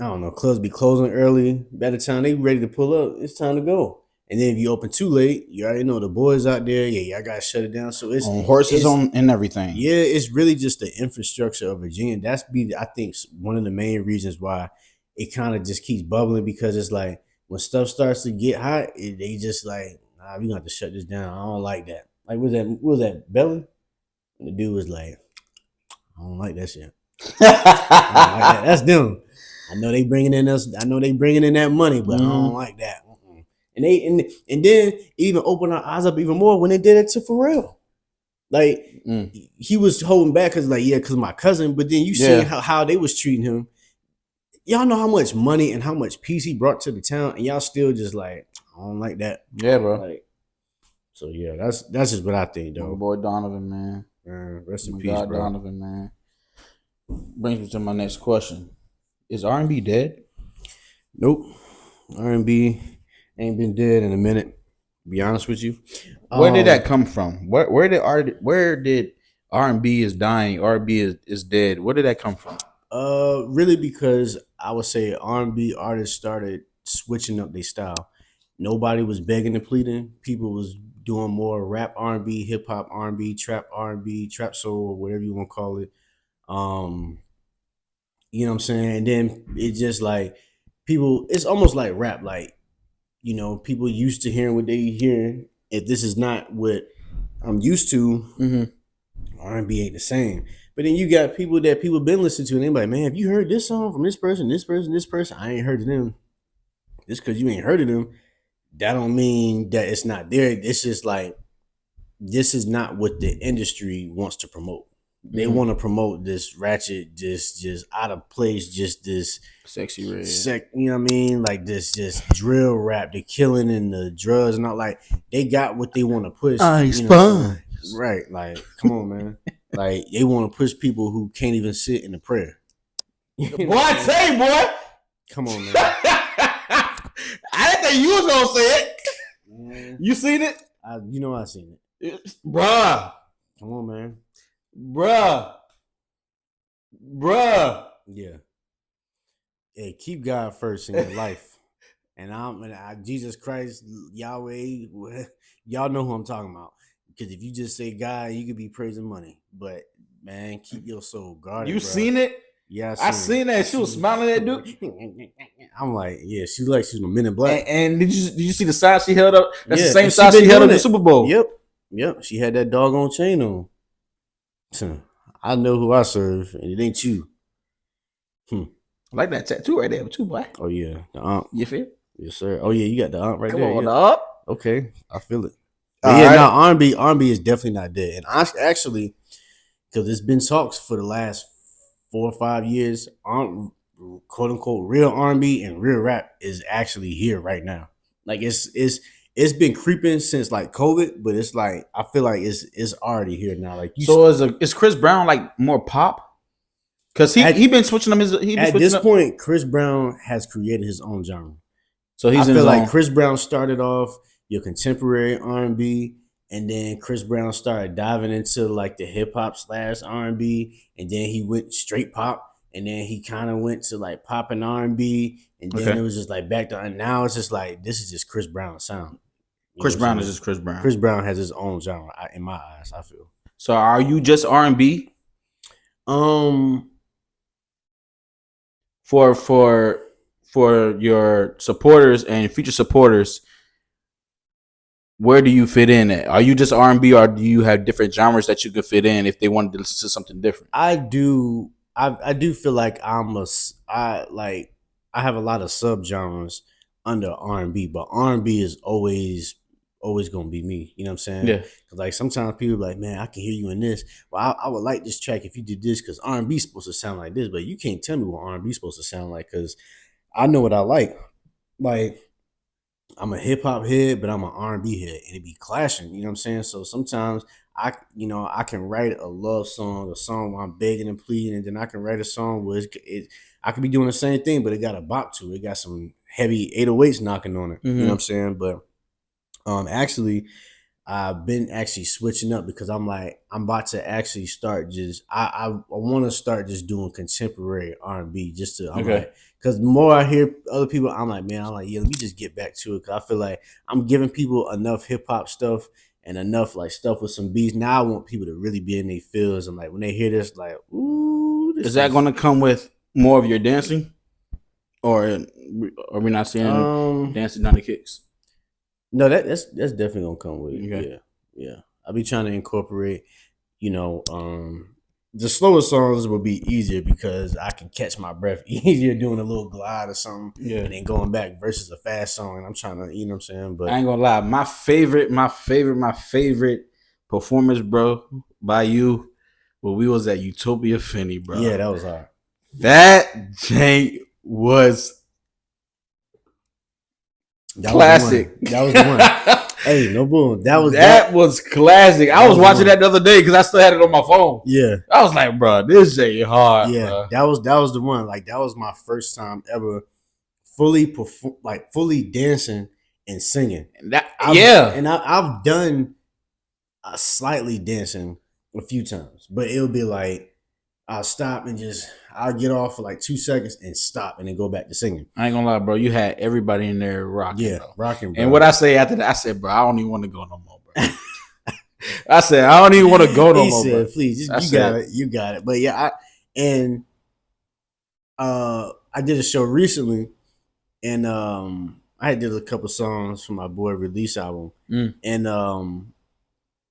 I don't know, clubs be closing early. By the time they ready to pull up, it's time to go. And then if you open too late, you already know the boys out there. Yeah, y'all gotta shut it down. So it's on horses on and everything. Yeah, it's really just the infrastructure of Virginia. I think one of the main reasons why it kind of just keeps bubbling, because it's like when stuff starts to get hot, they just like, nah, we gonna have to shut this down. I don't like that. Like, what was that Belly? And the dude was like, I don't like that shit. I don't like that. That's them. I know they bringing in that money, but I don't like that. And then even open our eyes up even more when they did it to Pharrell. Like he was holding back because my cousin, but then you see how they was treating him. Y'all know how much money and how much peace he brought to the town, and y'all still just like, I don't like that. Yeah, bro. Like, so yeah, that's just what I think, though. My boy Donovan, man. Rest in peace, bro. Donovan, man. Brings me to my next question: is R&B dead? Nope. R&B ain't been dead in a minute. To be honest with you. Where did that come from? Where did R&B is dying? R&B is dead. Where did that come from? Really, because I would say R&B artists started switching up their style. Nobody was begging and pleading. People was doing more rap R&B, hip hop R&B, trap soul, or whatever you want to call it. You know what I'm saying? And then it just like people, it's almost like rap. Like, people used to hearing what they hear. If this is not what I'm used to, R&B ain't the same. But then you got people been listening to, and they're like, man, have you heard this song from this person, this person, this person? I ain't heard of them. Just because you ain't heard of them, that don't mean that it's not there. It's just like, this is not what the industry wants to promote. They want to promote this ratchet, just out of place, just this sexy red, you know what I mean? Like this just drill rap, the killing and the drugs and all. Like they got what they want to push. Right? Like, come on, man. Like they want to push people who can't even sit in the prayer. Boy, I tell you, boy. Come on, man. I didn't think you was gonna say it. Man. You seen it? I seen it, bruh. Come on, man. Bruh. Yeah. Hey, keep God first in your life. And Jesus Christ, Yahweh, y'all know who I'm talking about. Because if you just say God, you could be praising money. But man, keep your soul guarded. You seen it? Yeah, I seen that. She was smiling at that dude. I'm like, yeah, she's like she's a Men in Black. And did you see the size she held up? That's the same size she held up in the Super Bowl. Yep. She had that doggone chain on. I know who I serve, and it ain't you. I like that tattoo right there too, boy. Oh yeah, the aunt. You feel? Yes, sir. Oh yeah, you got the aunt right Come there. Come on, the aunt. Okay, I feel it. No, R&B is definitely not dead. And actually, because there's been talks for the last 4 or 5 years, quote unquote real R&B and real rap is actually here right now. Like it's been creeping since like COVID, but it's like I feel like it's already here now. Like is Chris Brown like more pop? Because he been switching them. At this point, Chris Brown has created his own genre. So I feel like Chris Brown started off your contemporary R&B, and then Chris Brown started diving into like the hip hop slash R&B, and then he went straight pop, and then he kind of went to like pop and R&B, and then it Okay. was just like back to, and now it's just like this is just Chris Brown sound. You know Chris what I'm Brown is saying? just Chris Brown. Chris Brown has his own genre in my eyes. I feel. So are you just R&B Um, for your supporters and future supporters? Where do you fit in at? Are you just R&B, or do you have different genres that you could fit in if they wanted to listen to something different? I do. I do feel like I have a lot of subgenres under R&B, but R&B is always gonna be me. You know what I'm saying? Yeah. Because like sometimes people be like, man, I can hear you in this. Well, I would like this track if you did this because R&B is supposed to sound like this, but you can't tell me what R&B is supposed to sound like because I know what I like. Like I'm a hip hop head, but I'm an R&B head, and it be clashing. You know what I'm saying? So sometimes I can write a love song, a song where I'm begging and pleading, and then I can write a song where I could be doing the same thing, but it got a bop to it. It got some heavy 808s knocking on it. You know what I'm saying? But actually, I've been actually switching up because I'm like I'm about to actually start just I want to start just doing contemporary R&B just to I'm Okay. like because the more I hear other people I'm like man I'm like yeah let me just get back to it because I feel like I'm giving people enough hip hop stuff and enough like stuff with some beats. Now I want people to really be in their feels and like when they hear this like ooh this Is that going to come with more of your dancing, or are we not seeing dancing down the kicks? No, that's definitely gonna come with it. Okay. Yeah, yeah. I'll be trying to incorporate, the slower songs will be easier because I can catch my breath easier doing a little glide or something Yeah. and then going back versus a fast song. And I'm trying to, you know what I'm saying? But I ain't gonna lie. My favorite performance, bro, by you, when we was at Utopia Finney, bro. yeah, that was hard. That jank was classic. That was the one. Hey, no boom. That was classic. I was watching that the other day because I still had it on my phone. Yeah. I was like, bro, this ain't hard. Yeah, bro. that was the one. Like that was my first time ever fully dancing and singing. And yeah. And I've done slightly dancing a few times, but it'll be like I'll stop and I'll get off for like 2 seconds and stop and then go back to singing. I ain't gonna lie, bro. You had everybody in there rocking. Yeah, bro. rocking. Bro. And what I say after that, I said, bro, I don't even want to go no more, bro. I said, I don't even want to go no more. He bro. said, please, you got it. But yeah, I did a show recently, and I did a couple songs for my boy release album, and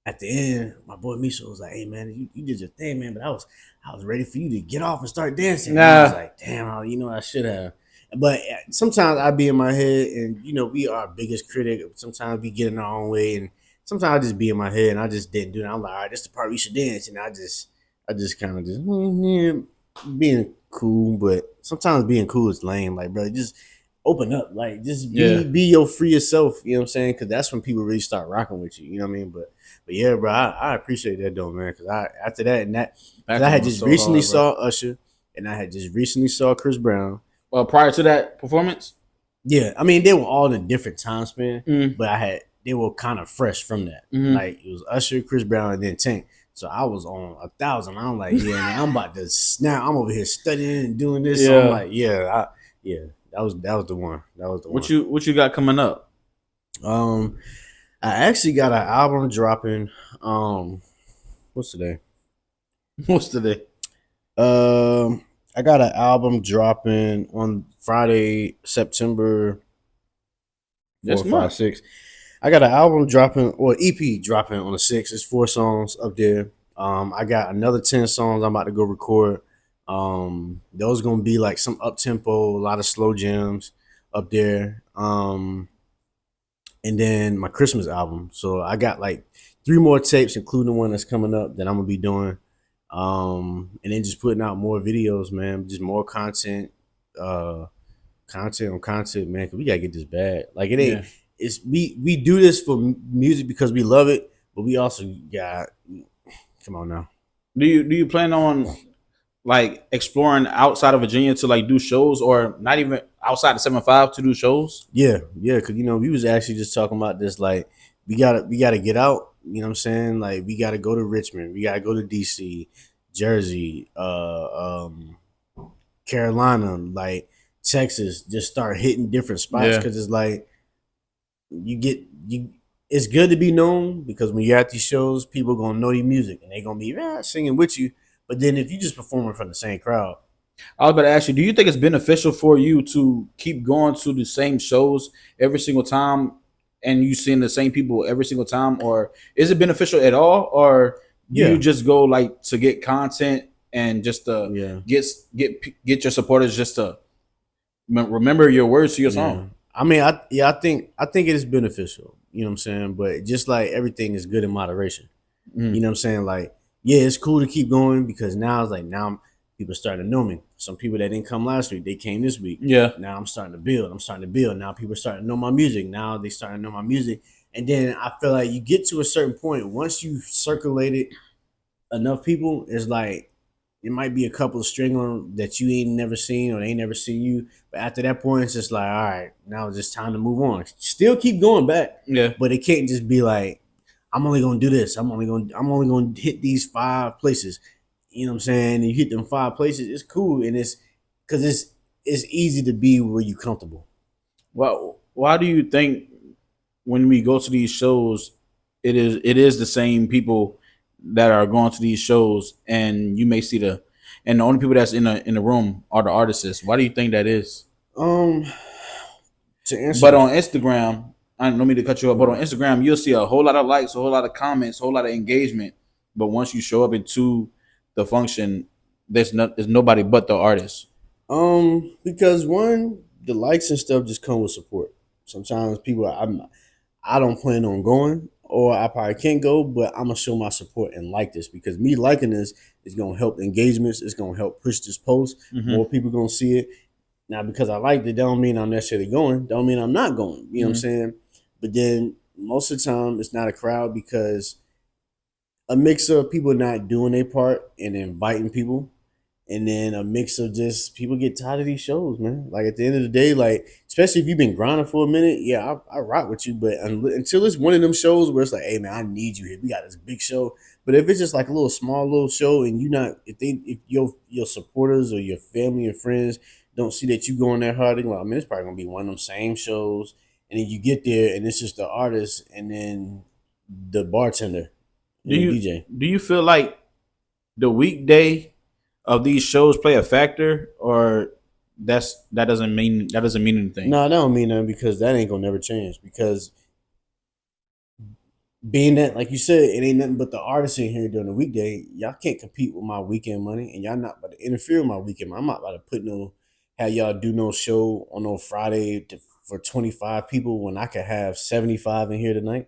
at the end, my boy Misha was like, "Hey man, you did your thing, man." But I was ready for you to get off and start dancing. Nah. I was like, "Damn, I should have." But sometimes I be in my head, and we are our biggest critic. Sometimes we get in our own way, and sometimes I just be in my head, and I just didn't do it. I'm like, "All right, this is the part we should dance," and I just kind of being cool. But sometimes being cool is lame. Like, bro, just open up, like just be your free self. You know what I'm saying? Because that's when people really start rocking with you. You know what I mean? But yeah, bro, I appreciate that though, man. Because after that, I had just recently saw Usher, and I had just recently saw Chris Brown. Well, prior to that performance, yeah, I mean they were all in a different time span, but they were kind of fresh from that. Like it was Usher, Chris Brown, and then Tank. So I was on 1,000. I'm like, yeah, man, I'm about to snap. I'm over here studying and doing this. Yeah. So I'm like, that was the one. That was the one. one. What you got coming up? I actually got an album dropping. What's today? I got an album dropping on Friday, September 4, 5, 6. I got an album dropping or EP dropping on the 6th. It's 4 songs up there. I got another 10 songs I'm about to go record. Those gonna be like some up tempo, a lot of slow jams up there. And then my Christmas album. So I got like 3 more tapes, including the one that's coming up that I'm gonna be doing. And then just putting out more videos, man. Just more content, content on content, man. Cause we gotta get this bag. Like it ain't. Yeah. It's we do this for music because we love it, but we also got. Come on now. Do you plan on like exploring outside of Virginia to like do shows, or not even outside of 7-5 to do shows? Yeah, because we was actually just talking about this. Like we gotta get out. You know what I'm saying? Like we got to go to Richmond, we got to go to DC, Jersey, Carolina, like Texas. Just start hitting different spots Yeah. because it's like you get you. It's good to be known because when you're at these shows, people gonna know your music and they gonna be singing with you. But then if you just performing from the same crowd, I was about to ask you, do you think it's beneficial for you to keep going to the same shows every single time and you seeing the same people every single time? Or is it beneficial at all? Or do you yeah, just go like to get content and just yeah. get your supporters just to remember your words to your Yeah. song? I mean, I think it is beneficial. You know what I'm saying? But just like everything is good in moderation. You Mm. know what I'm saying? Like, yeah, it's cool to keep going because now it's like now people starting to know me. Some people that didn't come last week, they came this week. Yeah. Now I'm starting to build. I'm starting to build. Now people are starting to know my music. Now they starting to know my music. And then I feel like you get to a certain point once you've circulated enough people, it's like it might be a couple of stringers that you ain't never seen or they ain't never seen you. But after that point, it's just like, all right, now it's just time to move on. Still keep going back, Yeah. but it can't just be like, I'm only gonna do this. I'm only gonna hit these 5 places. You know what I'm saying? And you hit them 5 places, it's cool, and it's because it's easy to be where you comfortable. Well, why do you think when we go to these shows, it is the same people that are going to these shows, and you may see the only people that's in the room are the artists. Why do you think that is? Um, to answer But the on Instagram, I don't mean to cut you off, but on right. Instagram, you'll see a whole lot of likes, a whole lot of comments, a whole lot of engagement. But once you show up into the function, there's nobody but the artist. Because one, the likes and stuff just come with support. Sometimes people, I don't plan on going, or I probably can't go, but I'm gonna show my support and like this because me liking this is gonna help engagements. It's gonna help push this post. Hmm. More people gonna see it. Now, because I liked it, don't mean I'm necessarily going. Don't mean I'm not going. You know what I'm Hmm. saying? But then most of the time, it's not a crowd because a mix of people not doing their part and inviting people, and then a mix of just people get tired of these shows, man. Like at the end of the day, like especially if you've been grinding for a minute, yeah, I rock with you. But until it's one of them shows where it's like, hey man, I need you here. We got this big show. But if it's just like a little small little show, and you not if your supporters or your family and friends don't see that you going that hard, they're like, I mean, it's probably gonna be one of them same shows. And then you get there, and it's just the artist, and then the bartender Do and the you DJ. do you feel like the weekday of these shows play a factor, or that doesn't mean anything? No, that don't mean nothing because that ain't gonna never change. Because being that, like you said, it ain't nothing but the artists in here during the weekday. Y'all can't compete with my weekend money, and y'all not about to interfere with my weekend money. I'm not about to put no have y'all do no show on no Friday for 25 people when I could have 75 in here tonight.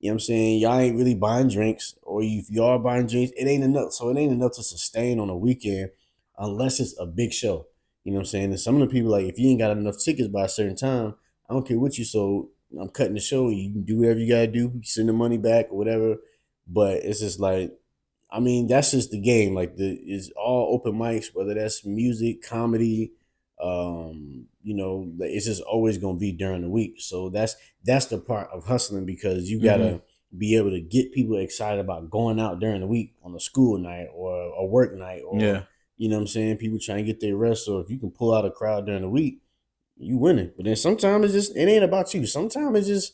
You know what I'm saying? Y'all ain't really buying drinks, or if you are buying drinks, it ain't enough. So it ain't enough to sustain on a weekend unless it's a big show. You know what I'm saying? And some of the people, like, if you ain't got enough tickets by a certain time, I don't care what you sold. I'm cutting the show. You can do whatever you gotta do. Send the money back or whatever. But it's just like, I mean, that's just the game. Like the is all open mics, whether that's music, comedy. It's just always gonna be during the week. So that's the part of hustling because you Hmm. gotta be able to get people excited about going out during the week on a school night or a work night or Yeah. you know what I'm saying. People trying to get their rest. So if you can pull out a crowd during the week, you winning. But then sometimes it ain't about you. Sometimes it's just,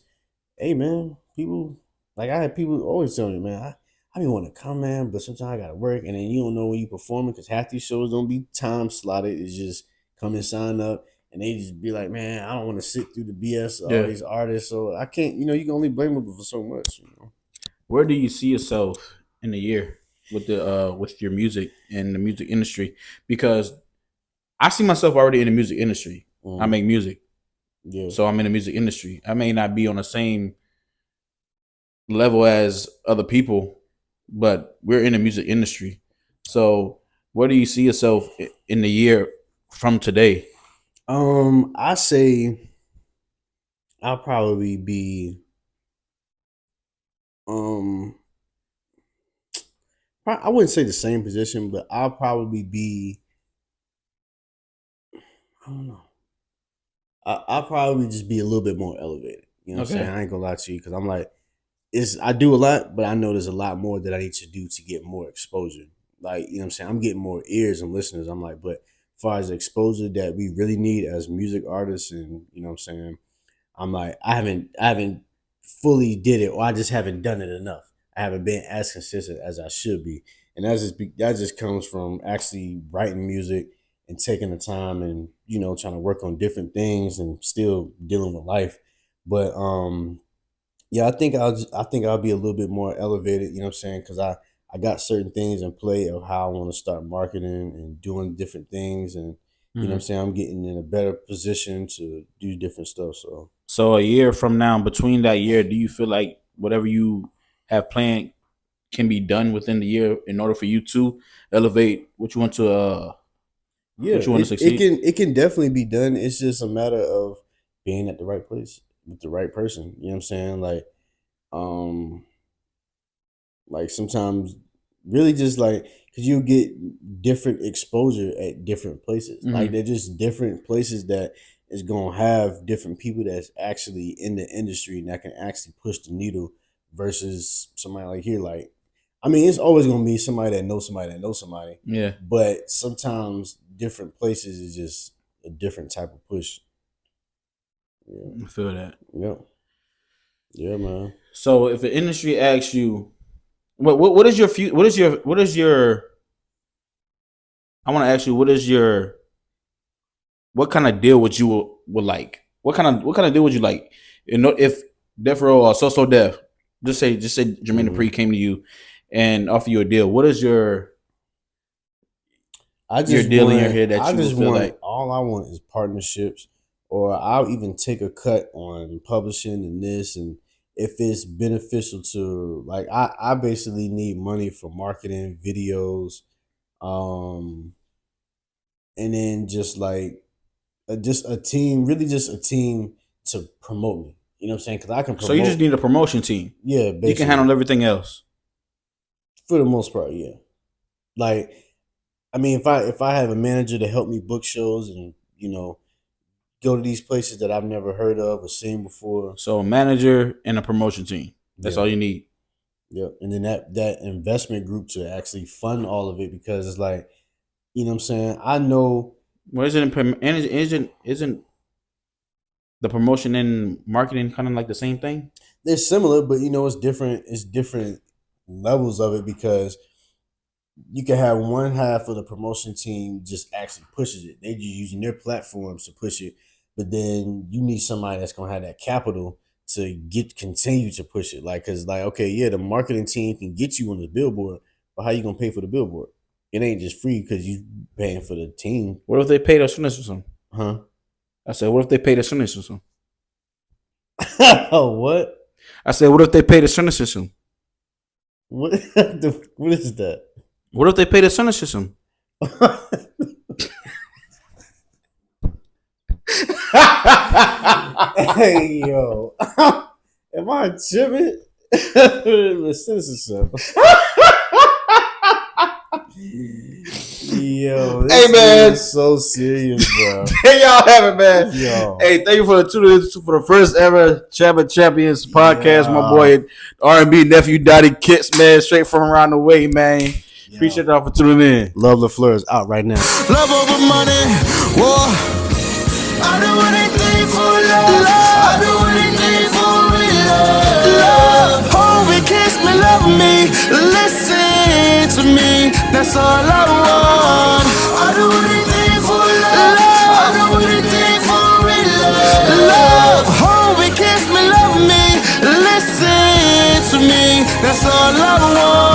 hey man, people like I had people always tell me, man, I be want to come, man, but sometimes I gotta work, and then you don't know when you performing because half these shows don't be time slotted. It's just come and sign up, and they just be like, man, I don't want to sit through the BS of all Yeah. these artists, so I can't. You can only blame them for so much. Where do you see yourself in a year with your music and the music industry? Because I see myself already in the music industry. I Mm, make music, yeah. so I'm in the music industry. I may not be on the same level as other people, but we're in the music industry. So where do you see yourself in the year from today? I say I'll probably be um I wouldn't say the same position, but I'll probably be I don't know. I'll probably just be a little bit more elevated. You know what I'm saying? Okay. I ain't gonna lie to you because I'm like I do a lot, but I know there's a lot more that I need to do to get more exposure. Like, you know what I'm saying? I'm getting more ears and listeners. I'm like, but as far as exposure that we really need as music artists, and you know what I'm saying, I'm like, I haven't fully did it, or I just haven't done it enough. I haven't been as consistent as I should be. And that just comes from actually writing music and taking the time and, you know, trying to work on different things and still dealing with life. But yeah, I think I'll be a little bit more elevated, you know what I'm saying? Because I got certain things in play of how I want to start marketing and doing different things, and you know what I'm saying, I'm getting in a better position to do different stuff. So a year from now, between that year, do you feel like whatever you have planned can be done within the year in order for you to elevate what you want to Yeah, what you want to succeed? it can definitely be done. It's just a matter of being at the right place with the right person. You know what I'm saying? Um, like sometimes really just like because you get different exposure at different places. Like they're just different places that is gonna have different people that's actually in the industry and that can actually push the needle versus somebody like here. Like, I mean, it's always gonna be somebody that knows somebody that knows somebody. Yeah, But sometimes different places is just a different type of push. Yeah. I feel that. Yep. Yeah, man. So if the industry asks you, what is your I want to ask you, what kind of deal would you would like? What kind of deal would you like? You know, if Death Row or So Def, just say Jermaine Dupri came to you and offer you a deal. What is your deal in your head that I you just feel want like? all I want is partnerships, or I'll even take a cut on publishing and this, and if it's beneficial to like I basically need money for marketing, videos, um, and then just like just a team, really just a team to promote me. You know what I'm saying? Because I can promote. So you just need a promotion team. Yeah, basically. You can handle everything else. For the most part, yeah. Like, I mean, if I have a manager to help me book shows and, you know, go to these places that I've never heard of or seen before. So a manager and a promotion team. That's all you need. Yep. And then that investment group to actually fund all of it, because it's like, you know what I'm saying? I know. Well, isn't the promotion and marketing kind of like the same thing? They're similar, but you know, it's different. It's different levels of it, because you can have one half of the promotion team just actually pushes it. They're just using their platforms to push it. But then you need somebody that's gonna have that capital to continue to push it. Like, cause like, okay, yeah, the marketing team can get you on the billboard, but how you gonna pay for the billboard? It ain't just free because you paying for the team. What if they paid us or something? Huh? I said, what if they paid us or something? Oh, what? I said, what if they paid a Sunday system? What what is that? What if they paid a Sunday system? Hey, yo. Am I tripping? The citizenship. Yo, this hey man, is so serious, bro. Hey, y'all have it, man. Yo. Hey, thank you for the first ever Champions podcast. My boy R&B nephew Donny Kits, man, straight from around the way, man. Yo. Appreciate y'all for tuning in. Love LaFleur is out right now. Love over money, war. I do anything for love. I do anything for real love. Hold me, kiss me, love me, listen to me. That's all I want. I do anything for love. I do anything for real love. Hold me, kiss me, love me, listen to me. That's all I want.